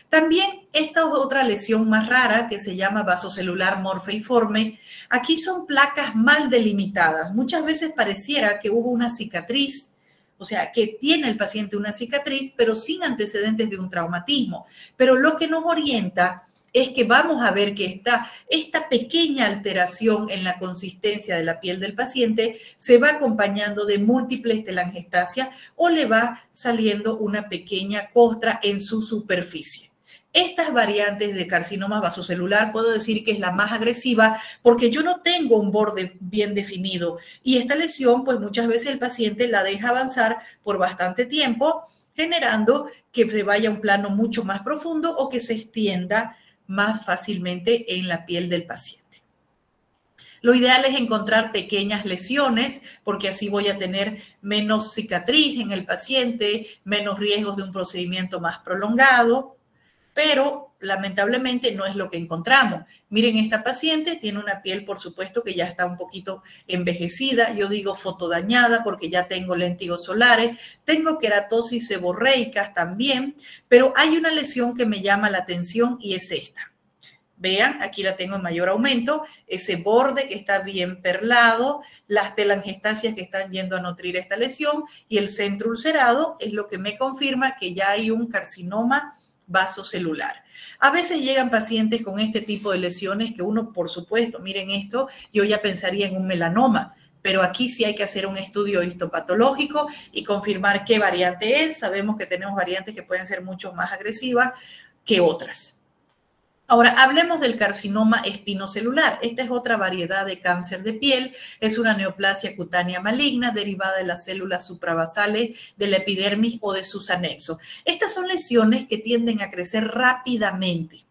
También esta es otra lesión más rara que se llama vasocelular morfeiforme. Aquí son placas mal delimitadas. Muchas veces pareciera que hubo una cicatriz, o sea, que tiene el paciente una cicatriz, pero sin antecedentes de un traumatismo. Pero lo que nos orienta es que vamos a ver que esta pequeña alteración en la consistencia de la piel del paciente se va acompañando de múltiples telangiectasias o le va saliendo una pequeña costra en su superficie. Estas variantes de carcinoma vasocelular puedo decir que es la más agresiva porque yo no tengo un borde bien definido y esta lesión pues muchas veces el paciente la deja avanzar por bastante tiempo, generando que se vaya a un plano mucho más profundo o que se extienda más fácilmente en la piel del paciente. Lo ideal es encontrar pequeñas lesiones porque así voy a tener menos cicatriz en el paciente, menos riesgos de un procedimiento más prolongado, pero lamentablemente no es lo que encontramos. Miren, esta paciente tiene una piel, por supuesto, que ya está un poquito envejecida. Yo digo fotodañada porque ya tengo léntigos solares, tengo queratosis seborreicas también, pero hay una lesión que me llama la atención y es esta. Vean, aquí la tengo en mayor aumento, ese borde que está bien perlado, las telangiectasias que están yendo a nutrir esta lesión y el centro ulcerado es lo que me confirma que ya hay un carcinoma vasocelular. A veces llegan pacientes con este tipo de lesiones que uno, por supuesto, miren esto, yo ya pensaría en un melanoma, pero aquí sí hay que hacer un estudio histopatológico y confirmar qué variante es. Sabemos que tenemos variantes que pueden ser mucho más agresivas que otras. Ahora, hablemos del carcinoma espinocelular. Esta es otra variedad de cáncer de piel. Es una neoplasia cutánea maligna derivada de las células suprabasales de la epidermis o de sus anexos. Estas son lesiones que tienden a crecer rápidamente.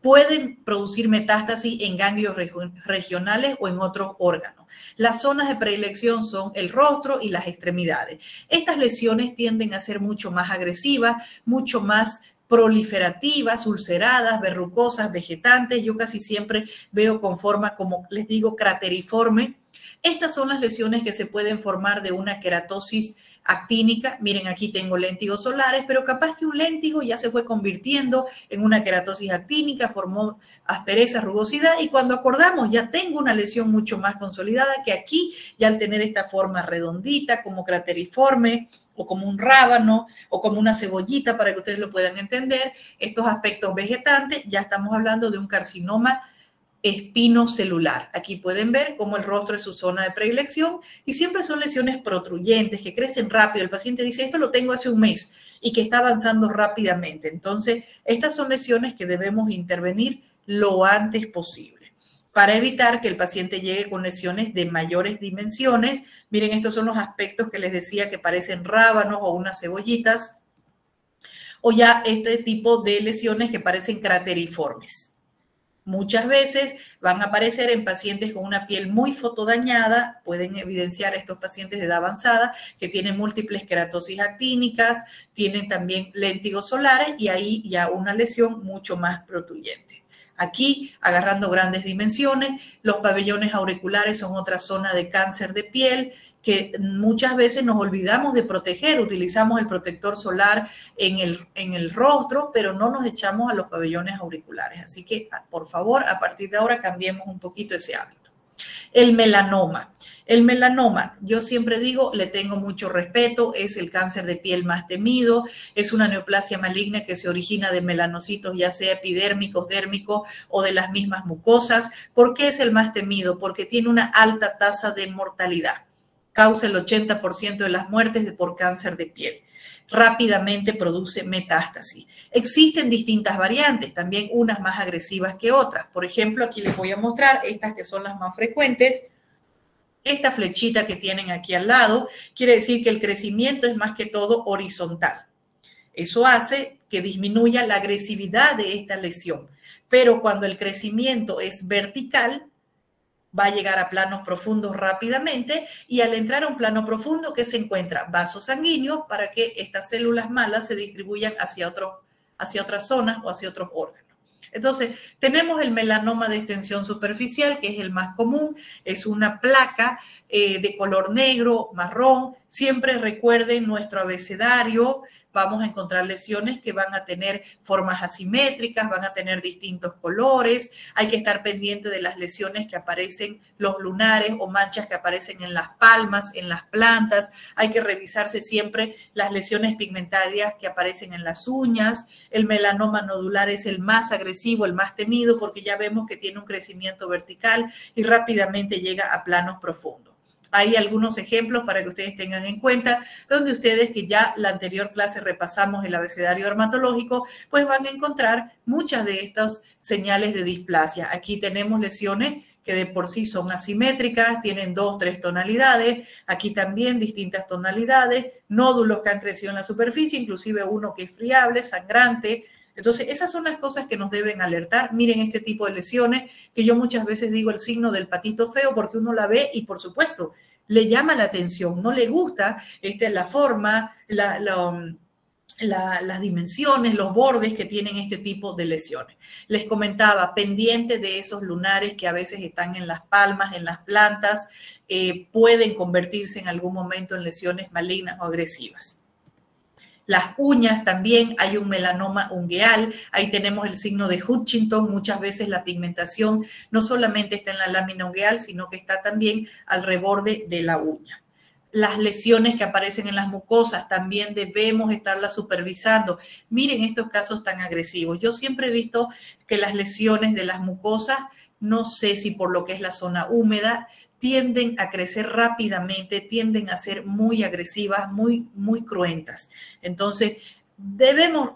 Pueden producir metástasis en ganglios regionales o en otros órganos. Las zonas de predilección son el rostro y las extremidades. Estas lesiones tienden a ser mucho más agresivas, mucho más proliferativas, ulceradas, verrucosas, vegetantes. Yo casi siempre veo con forma, como les digo, crateriforme. Estas son las lesiones que se pueden formar de una queratosis actínica. Miren, aquí tengo léntigos solares, pero capaz que un léntigo ya se fue convirtiendo en una queratosis actínica, formó aspereza, rugosidad, y cuando acordamos ya tengo una lesión mucho más consolidada que aquí, ya al tener esta forma redondita, como crateriforme, o como un rábano, o como una cebollita, para que ustedes lo puedan entender, estos aspectos vegetantes, ya estamos hablando de un carcinoma espinocelular. Aquí pueden ver cómo el rostro es su zona de predilección y siempre son lesiones protruyentes que crecen rápido. El paciente dice, esto lo tengo hace un mes y que está avanzando rápidamente. Entonces, estas son lesiones que debemos intervenir lo antes posible para evitar que el paciente llegue con lesiones de mayores dimensiones. Miren, estos son los aspectos que les decía que parecen rábanos o unas cebollitas, o ya este tipo de lesiones que parecen crateriformes. Muchas veces van a aparecer en pacientes con una piel muy fotodañada, pueden evidenciar estos pacientes de edad avanzada que tienen múltiples queratosis actínicas, tienen también léntigos solares y ahí ya una lesión mucho más protuyente. Aquí, agarrando grandes dimensiones, los pabellones auriculares son otra zona de cáncer de piel que muchas veces nos olvidamos de proteger, utilizamos el protector solar en el rostro, pero no nos echamos a los pabellones auriculares. Así que, por favor, a partir de ahora cambiemos un poquito ese hábito. El melanoma. El melanoma, yo siempre digo, le tengo mucho respeto, es el cáncer de piel más temido, es una neoplasia maligna que se origina de melanocitos, ya sea epidérmicos, dérmicos o de las mismas mucosas. ¿Por qué es el más temido? Porque tiene una alta tasa de mortalidad. Causa el 80% de las muertes por cáncer de piel. Rápidamente produce metástasis. Existen distintas variantes, también unas más agresivas que otras. Por ejemplo, aquí les voy a mostrar estas que son las más frecuentes. Esta flechita que tienen aquí al lado quiere decir que el crecimiento es más que todo horizontal. Eso hace que disminuya la agresividad de esta lesión. Pero cuando el crecimiento es vertical, va a llegar a planos profundos rápidamente y al entrar a un plano profundo, ¿qué se encuentra? Vasos sanguíneos para que estas células malas se distribuyan hacia otras zonas o hacia otros órganos. Entonces, tenemos el melanoma de extensión superficial, que es el más común, es una placa de color negro, marrón. Siempre recuerden nuestro abecedario, vamos a encontrar lesiones que van a tener formas asimétricas, van a tener distintos colores. Hay que estar pendiente de las lesiones que aparecen, los lunares o manchas que aparecen en las palmas, en las plantas. Hay que revisarse siempre las lesiones pigmentarias que aparecen en las uñas. El melanoma nodular es el más agresivo, el más temido, porque ya vemos que tiene un crecimiento vertical y rápidamente llega a planos profundos. Hay algunos ejemplos para que ustedes tengan en cuenta, donde ustedes, que ya la anterior clase repasamos el abecedario dermatológico, pues van a encontrar muchas de estas señales de displasia. Aquí tenemos lesiones que de por sí son asimétricas, tienen 2 o 3 tonalidades, aquí también distintas tonalidades, nódulos que han crecido en la superficie, inclusive uno que es friable, sangrante. Entonces, esas son las cosas que nos deben alertar. Miren este tipo de lesiones, que yo muchas veces digo el signo del patito feo, porque uno la ve y, por supuesto, le llama la atención, no le gusta la forma, las dimensiones, los bordes que tienen este tipo de lesiones. Les comentaba, pendiente de esos lunares que a veces están en las palmas, en las plantas, pueden convertirse en algún momento en lesiones malignas o agresivas. Las uñas también, hay un melanoma ungueal, ahí tenemos el signo de Hutchinson. Muchas veces la pigmentación no solamente está en la lámina ungueal, sino que está también al reborde de la uña. Las lesiones que aparecen en las mucosas también debemos estarlas supervisando. Miren estos casos tan agresivos. Yo siempre he visto que las lesiones de las mucosas, no sé si por lo que es la zona húmeda, tienden a crecer rápidamente, tienden a ser muy agresivas, muy cruentas. Entonces, debemos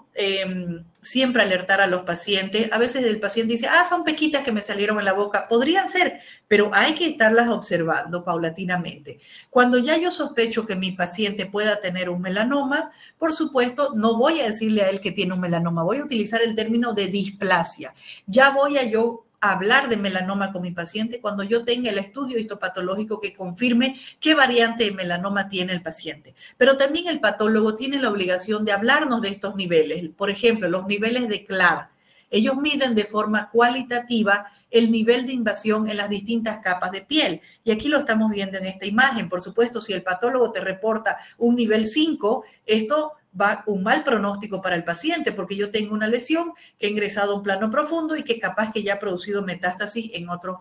siempre alertar a los pacientes. A veces el paciente dice, son pequitas que me salieron en la boca. Podrían ser, pero hay que estarlas observando paulatinamente. Cuando ya yo sospecho que mi paciente pueda tener un melanoma, por supuesto, no voy a decirle a él que tiene un melanoma. Voy a utilizar el término de displasia. Ya voy a yo hablar de melanoma con mi paciente cuando yo tenga el estudio histopatológico que confirme qué variante de melanoma tiene el paciente. Pero también el patólogo tiene la obligación de hablarnos de estos niveles. Por ejemplo, los niveles de CLAD. Ellos miden de forma cualitativa el nivel de invasión en las distintas capas de piel. Y aquí lo estamos viendo en esta imagen. Por supuesto, si el patólogo te reporta un nivel 5, esto va un mal pronóstico para el paciente, porque yo tengo una lesión que ha ingresado a un plano profundo y que capaz que ya ha producido metástasis en otros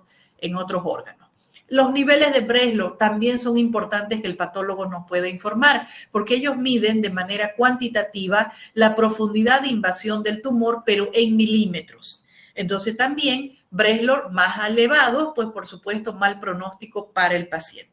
órganos. Los niveles de Breslow también son importantes que el patólogo nos pueda informar, porque ellos miden de manera cuantitativa la profundidad de invasión del tumor, pero en milímetros. Entonces también Breslow más elevado, pues por supuesto mal pronóstico para el paciente.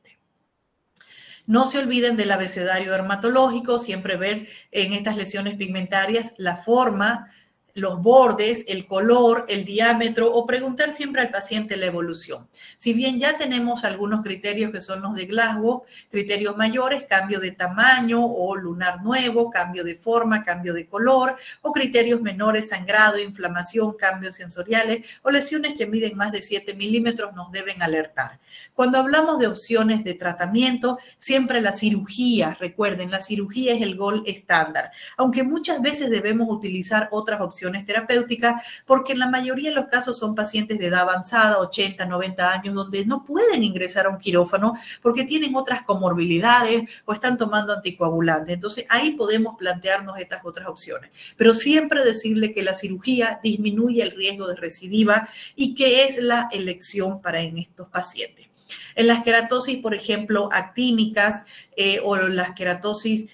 No se olviden del abecedario dermatológico, siempre ver en estas lesiones pigmentarias la forma, los bordes, el color, el diámetro, o preguntar siempre al paciente la evolución. Si bien ya tenemos algunos criterios que son los de Glasgow, criterios mayores, cambio de tamaño o lunar nuevo, cambio de forma, cambio de color, o criterios menores, sangrado, inflamación, cambios sensoriales o lesiones que miden más de 7 milímetros nos deben alertar. Cuando hablamos de opciones de tratamiento, siempre la cirugía, recuerden, la cirugía es el gold estándar, aunque muchas veces debemos utilizar otras opciones terapéuticas, porque en la mayoría de los casos son pacientes de edad avanzada, 80, 90 años, donde no pueden ingresar a un quirófano porque tienen otras comorbilidades o están tomando anticoagulantes. Entonces, ahí podemos plantearnos estas otras opciones. Pero siempre decirle que la cirugía disminuye el riesgo de recidiva y que es la elección para en estos pacientes. En las queratosis, por ejemplo, actínicas o las queratosis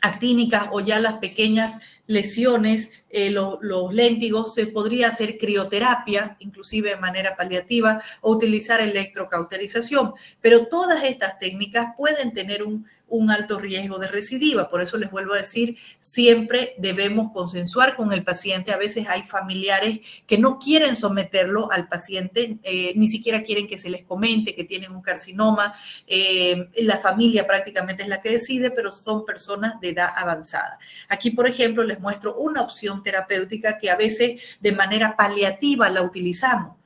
actínicas o ya las pequeñas lesiones, los léntigos, se podría hacer crioterapia, inclusive de manera paliativa, o utilizar electrocauterización. Pero todas estas técnicas pueden tener un alto riesgo de recidiva. Por eso les vuelvo a decir, siempre debemos consensuar con el paciente. A veces hay familiares que no quieren someterlo al paciente, ni siquiera quieren que se les comente que tienen un carcinoma. La familia prácticamente es la que decide, pero son personas de edad avanzada. Aquí, por ejemplo, les muestro una opción terapéutica que a veces de manera paliativa la utilizamos.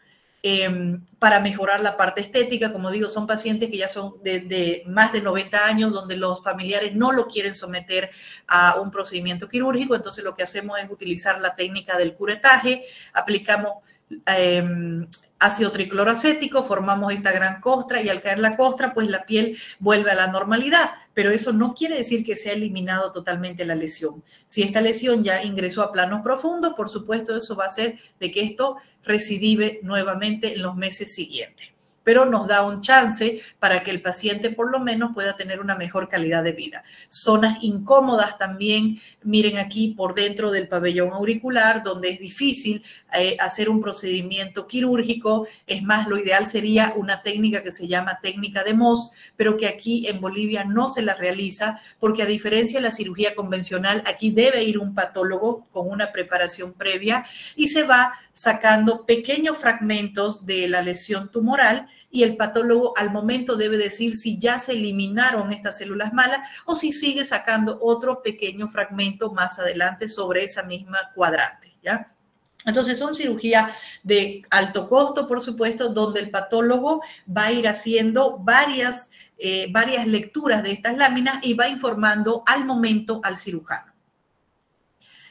Para mejorar la parte estética. Como digo, son pacientes que ya son de más de 90 años, donde los familiares no lo quieren someter a un procedimiento quirúrgico. Entonces, lo que hacemos es utilizar la técnica del curetaje. Aplicamos ácido tricloroacético, formamos esta gran costra y al caer la costra, pues la piel vuelve a la normalidad, pero eso no quiere decir que se ha eliminado totalmente la lesión. Si esta lesión ya ingresó a planos profundos, por supuesto eso va a hacer de que esto recidive nuevamente en los meses siguientes. Pero nos da un chance para que el paciente por lo menos pueda tener una mejor calidad de vida. Zonas incómodas también, miren aquí por dentro del pabellón auricular, donde es difícil hacer un procedimiento quirúrgico. Es más, lo ideal sería una técnica que se llama técnica de Mohs, pero que aquí en Bolivia no se la realiza, porque a diferencia de la cirugía convencional, aquí debe ir un patólogo con una preparación previa y se va sacando pequeños fragmentos de la lesión tumoral y el patólogo al momento debe decir si ya se eliminaron estas células malas o si sigue sacando otro pequeño fragmento más adelante sobre esa misma cuadrante, ¿ya? Entonces son cirugías de alto costo, por supuesto, donde el patólogo va a ir haciendo varias lecturas de estas láminas y va informando al momento al cirujano.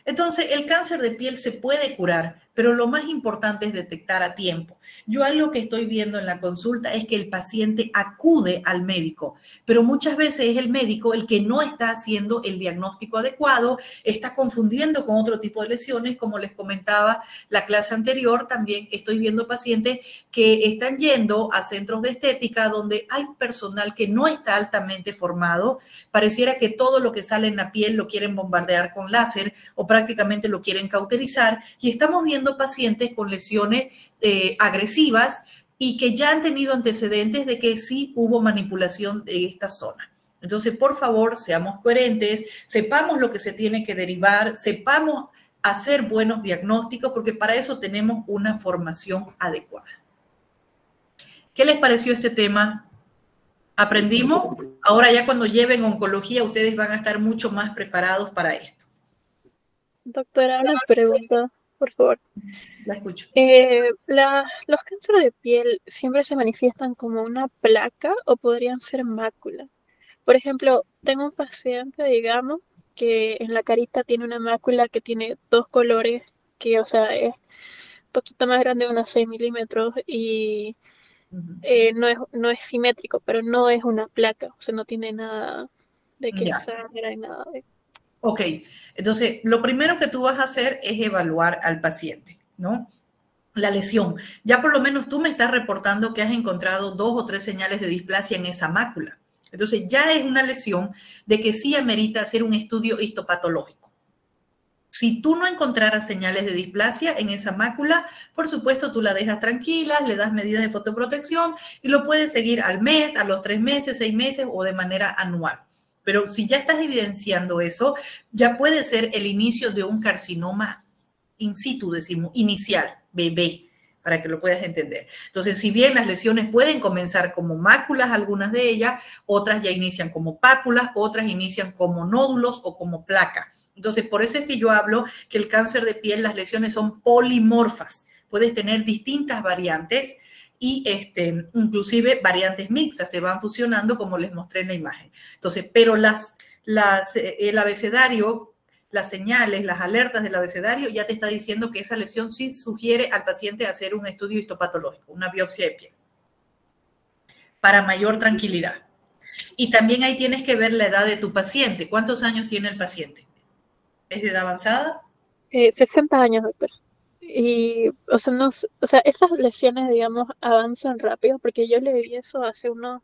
Entonces, el cáncer de piel se puede curar, pero lo más importante es detectar a tiempo. Yo algo que estoy viendo en la consulta es que el paciente acude al médico, pero muchas veces es el médico el que no está haciendo el diagnóstico adecuado, está confundiendo con otro tipo de lesiones, como les comentaba la clase anterior, también estoy viendo pacientes que están yendo a centros de estética donde hay personal que no está altamente formado, pareciera que todo lo que sale en la piel lo quieren bombardear con láser o prácticamente lo quieren cauterizar y estamos viendo pacientes con lesiones agresivas y que ya han tenido antecedentes de que sí hubo manipulación de esta zona. Entonces, por favor, seamos coherentes, sepamos lo que se tiene que derivar, sepamos hacer buenos diagnósticos, porque para eso tenemos una formación adecuada. ¿Qué les pareció este tema? ¿Aprendimos? Ahora ya cuando lleven oncología, ustedes van a estar mucho más preparados para esto. Doctora, una pregunta, por favor. La escucho. ¿Los cánceres de piel siempre se manifiestan como una placa o podrían ser mácula? Por ejemplo, tengo un paciente, digamos, que en la carita tiene una mácula que tiene dos colores, que, o sea, es un poquito más grande, unos 6 milímetros, y no es simétrico, pero no es una placa, o sea, no tiene nada de que sangra y nada de... Ok, entonces lo primero que tú vas a hacer es evaluar al paciente, ¿no? La lesión. Ya por lo menos tú me estás reportando que has encontrado 2 o 3 señales de displasia en esa mácula. Entonces ya es una lesión de que sí amerita hacer un estudio histopatológico. Si tú no encontraras señales de displasia en esa mácula, por supuesto tú la dejas tranquila, le das medidas de fotoprotección y lo puedes seguir al mes, a los 3 meses, 6 meses o de manera anual. Pero si ya estás evidenciando eso, ya puede ser el inicio de un carcinoma in situ, decimos, inicial, bebé, para que lo puedas entender. Entonces, si bien las lesiones pueden comenzar como máculas, algunas de ellas, otras ya inician como pápulas, otras inician como nódulos o como placa. Entonces, por eso es que yo hablo que el cáncer de piel, las lesiones son polimorfas. Puedes tener distintas variantes y inclusive variantes mixtas se van fusionando como les mostré en la imagen. Entonces, pero el abecedario, las señales, las alertas del abecedario ya te está diciendo que esa lesión sí sugiere al paciente hacer un estudio histopatológico, una biopsia de piel, para mayor tranquilidad. Y también ahí tienes que ver la edad de tu paciente. ¿Cuántos años tiene el paciente? ¿Es de edad avanzada? 60 años, doctora. Y, o sea, esas lesiones, digamos, avanzan rápido, porque yo le di eso hace unos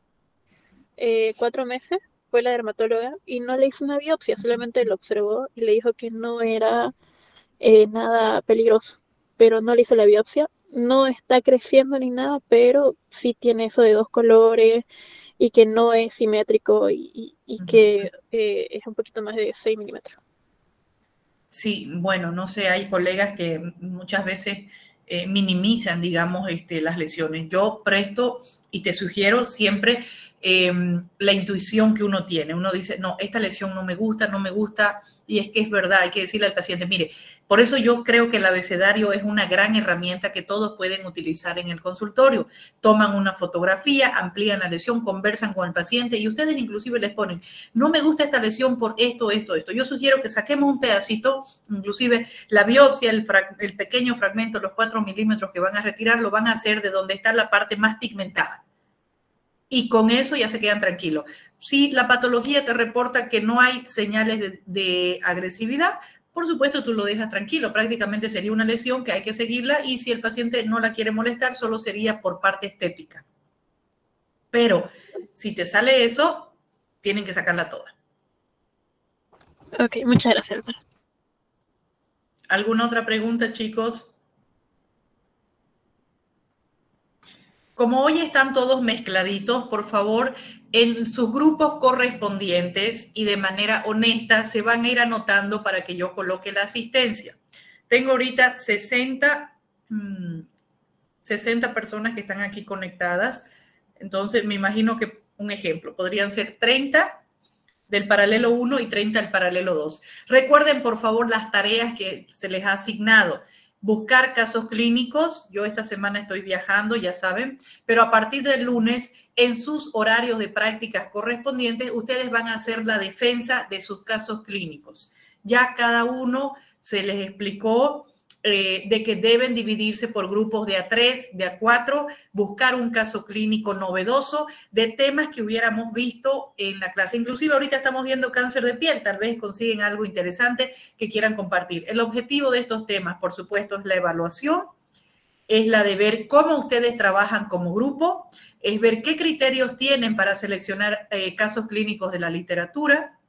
4 meses, fue la dermatóloga, y no le hizo una biopsia, solamente lo observó y le dijo que no era nada peligroso, pero no le hizo la biopsia, no está creciendo ni nada, pero sí tiene eso de 2 colores y que no es simétrico y que es un poquito más de 6 milímetros. Sí, bueno, no sé, hay colegas que muchas veces minimizan, digamos, las lesiones. Yo presto y te sugiero siempre la intuición que uno tiene. Uno dice, no, esta lesión no me gusta, y es que es verdad, hay que decirle al paciente, mire, Por eso yo creo que el abecedario es una gran herramienta que todos pueden utilizar en el consultorio. Toman una fotografía, amplían la lesión, conversan con el paciente y ustedes inclusive les ponen, no me gusta esta lesión por esto, esto, esto. Yo sugiero que saquemos un pedacito, inclusive la biopsia, el pequeño fragmento, los 4 milímetros que van a retirar, lo van a hacer de donde está la parte más pigmentada. Y con eso ya se quedan tranquilos. Si la patología te reporta que no hay señales de agresividad, por supuesto, tú lo dejas tranquilo. Prácticamente sería una lesión que hay que seguirla y si el paciente no la quiere molestar, solo sería por parte estética. Pero si te sale eso, tienen que sacarla toda. Ok, muchas gracias, doctora. ¿Alguna otra pregunta, chicos? Como hoy están todos mezcladitos, por favor, en sus grupos correspondientes y de manera honesta se van a ir anotando para que yo coloque la asistencia. Tengo ahorita 60 personas que están aquí conectadas. Entonces, me imagino que, un ejemplo, podrían ser 30 del paralelo 1 y 30 del paralelo 2. Recuerden, por favor, las tareas que se les ha asignado. Buscar casos clínicos. Yo esta semana estoy viajando, ya saben, pero a partir del lunes, en sus horarios de prácticas correspondientes, ustedes van a hacer la defensa de sus casos clínicos. Ya cada uno se les explicó de que deben dividirse por grupos de A3, de A4, buscar un caso clínico novedoso de temas que hubiéramos visto en la clase. Inclusive ahorita estamos viendo cáncer de piel, tal vez consiguen algo interesante que quieran compartir. El objetivo de estos temas, por supuesto, es la evaluación, es la de ver cómo ustedes trabajan como grupo, es ver qué criterios tienen para seleccionar casos clínicos de la literatura,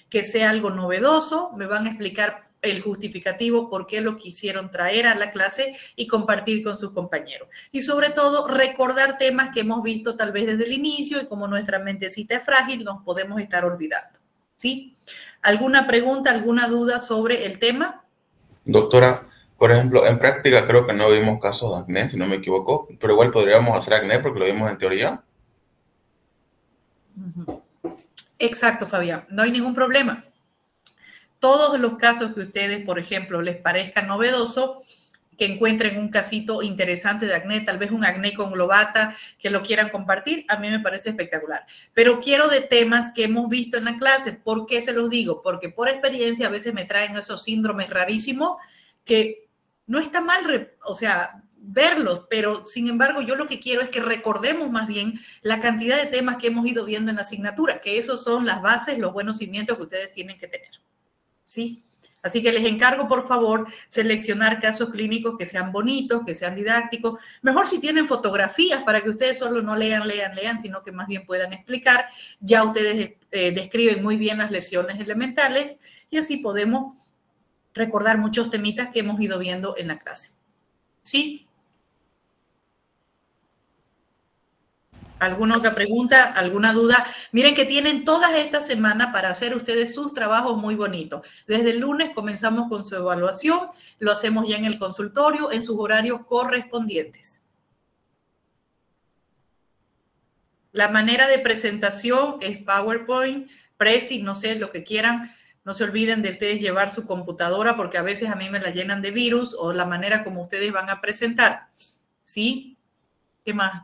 que sea algo novedoso, me van a explicar el justificativo, por qué lo quisieron traer a la clase y compartir con sus compañeros. Y sobre todo, recordar temas que hemos visto tal vez desde el inicio y como nuestra mentecita es frágil, nos podemos estar olvidando. ¿Sí? ¿Alguna pregunta, alguna duda sobre el tema? Doctora, por ejemplo, en práctica creo que no vimos casos de acné, si no me equivoco, pero igual podríamos hacer acné porque lo vimos en teoría. Exacto, Fabián. No hay ningún problema. Todos los casos que ustedes, por ejemplo, les parezca novedoso, que encuentren un casito interesante de acné, tal vez un acné con globata, que lo quieran compartir, a mí me parece espectacular. Pero quiero de temas que hemos visto en la clase. ¿Por qué se los digo? Porque por experiencia a veces me traen esos síndromes rarísimos que no está mal, o sea, verlos, pero sin embargo yo lo que quiero es que recordemos más bien la cantidad de temas que hemos ido viendo en la asignatura, que esos son las bases, los buenos cimientos que ustedes tienen que tener. ¿Sí? Así que les encargo, por favor, seleccionar casos clínicos que sean bonitos, que sean didácticos. Mejor si tienen fotografías para que ustedes solo no lean, sino que más bien puedan explicar. Ya ustedes describen muy bien las lesiones elementales y así podemos recordar muchos temitas que hemos ido viendo en la clase. ¿Sí? ¿Alguna otra pregunta? ¿Alguna duda? Miren que tienen todas esta semana para hacer ustedes sus trabajos muy bonitos. Desde el lunes comenzamos con su evaluación, lo hacemos ya en el consultorio, en sus horarios correspondientes. La manera de presentación es PowerPoint, Prezi, no sé, lo que quieran. No se olviden de ustedes llevar su computadora porque a veces a mí me la llenan de virus o la manera como ustedes van a presentar. ¿Sí? ¿Qué más?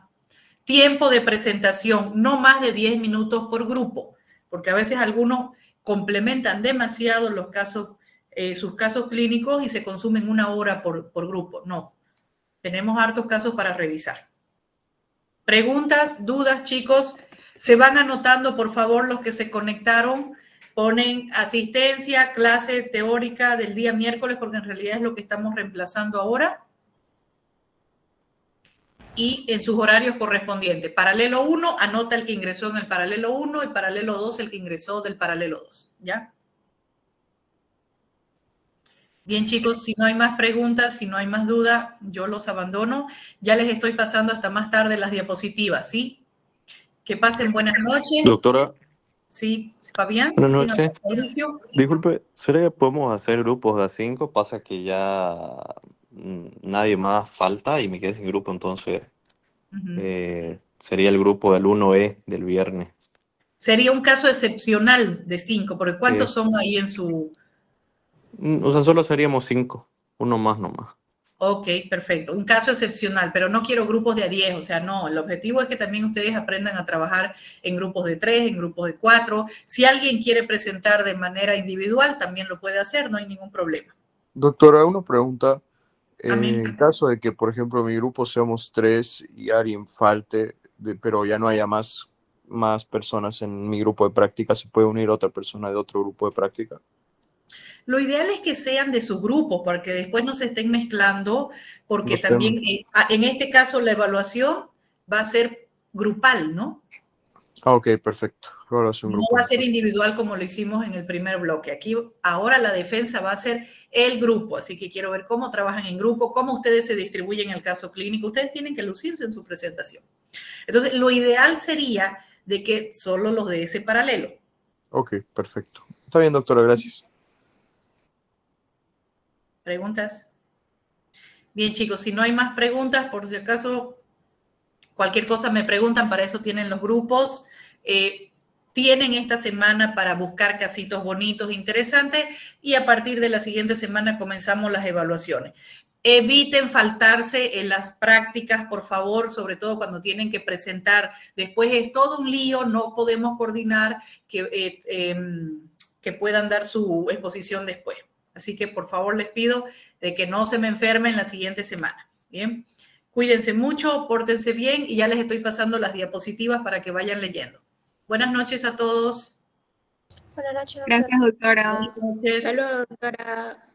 Tiempo de presentación, no más de 10 minutos por grupo, porque a veces algunos complementan demasiado los casos, sus casos clínicos y se consumen 1 hora por grupo. No, tenemos hartos casos para revisar. ¿Preguntas, dudas, chicos? Se van anotando, por favor, los que se conectaron. Ponen asistencia, clase teórica del día miércoles, porque en realidad es lo que estamos reemplazando ahora. Y en sus horarios correspondientes. Paralelo 1, anota el que ingresó en el paralelo 1 y paralelo 2 el que ingresó del paralelo 2. ¿Ya? Bien, chicos, si no hay más preguntas, si no hay más dudas, yo los abandono. Ya les estoy pasando hasta más tarde las diapositivas, ¿sí? Que pasen buenas noches. Doctora. Sí, Fabián. Buenas noches. Mauricio. Disculpe, ¿será que podemos hacer grupos de A5? Pasa que ya nadie más falta y me quedé sin grupo, entonces sería el grupo del 1E del viernes. Sería un caso excepcional de 5, porque ¿cuántos son ahí en su O sea, solo seríamos 5, uno más nomás. Ok, perfecto. Un caso excepcional, pero no quiero grupos de a 10, o sea, no. El objetivo es que también ustedes aprendan a trabajar en grupos de 3, en grupos de 4. Si alguien quiere presentar de manera individual, también lo puede hacer, no hay ningún problema. Doctora, una pregunta. Amén. En caso de que, por ejemplo, mi grupo seamos 3 y alguien falte, pero ya no haya más personas en mi grupo de práctica, ¿se puede unir otra persona de otro grupo de práctica? Lo ideal es que sean de su grupo, porque después no se estén mezclando, porque Los también temas. en este caso la evaluación va a ser grupal, ¿no? Ah, ok, perfecto. Ahora es un No grupo. va a ser individual como lo hicimos en el primer bloque. Aquí ahora la defensa va a ser el grupo, así que quiero ver cómo trabajan en grupo, cómo ustedes se distribuyen el caso clínico. Ustedes tienen que lucirse en su presentación. Entonces, lo ideal sería de que solo los de ese paralelo. Ok, perfecto. Está bien, doctora, gracias. ¿Preguntas? Bien, chicos, si no hay más preguntas, por si acaso, cualquier cosa me preguntan, para eso tienen los grupos. Tienen esta semana para buscar casitos bonitos, interesantes, y a partir de la siguiente semana comenzamos las evaluaciones. Eviten faltarse en las prácticas, por favor, sobre todo cuando tienen que presentar. Después es todo un lío, no podemos coordinar que puedan dar su exposición después. Así que, por favor, les pido de que no se me enfermen la siguiente semana. Bien, cuídense mucho, pórtense bien y ya les estoy pasando las diapositivas para que vayan leyendo. Buenas noches a todos. Buenas noches, doctora. Gracias, doctora. Buenas noches. Hasta luego, doctora.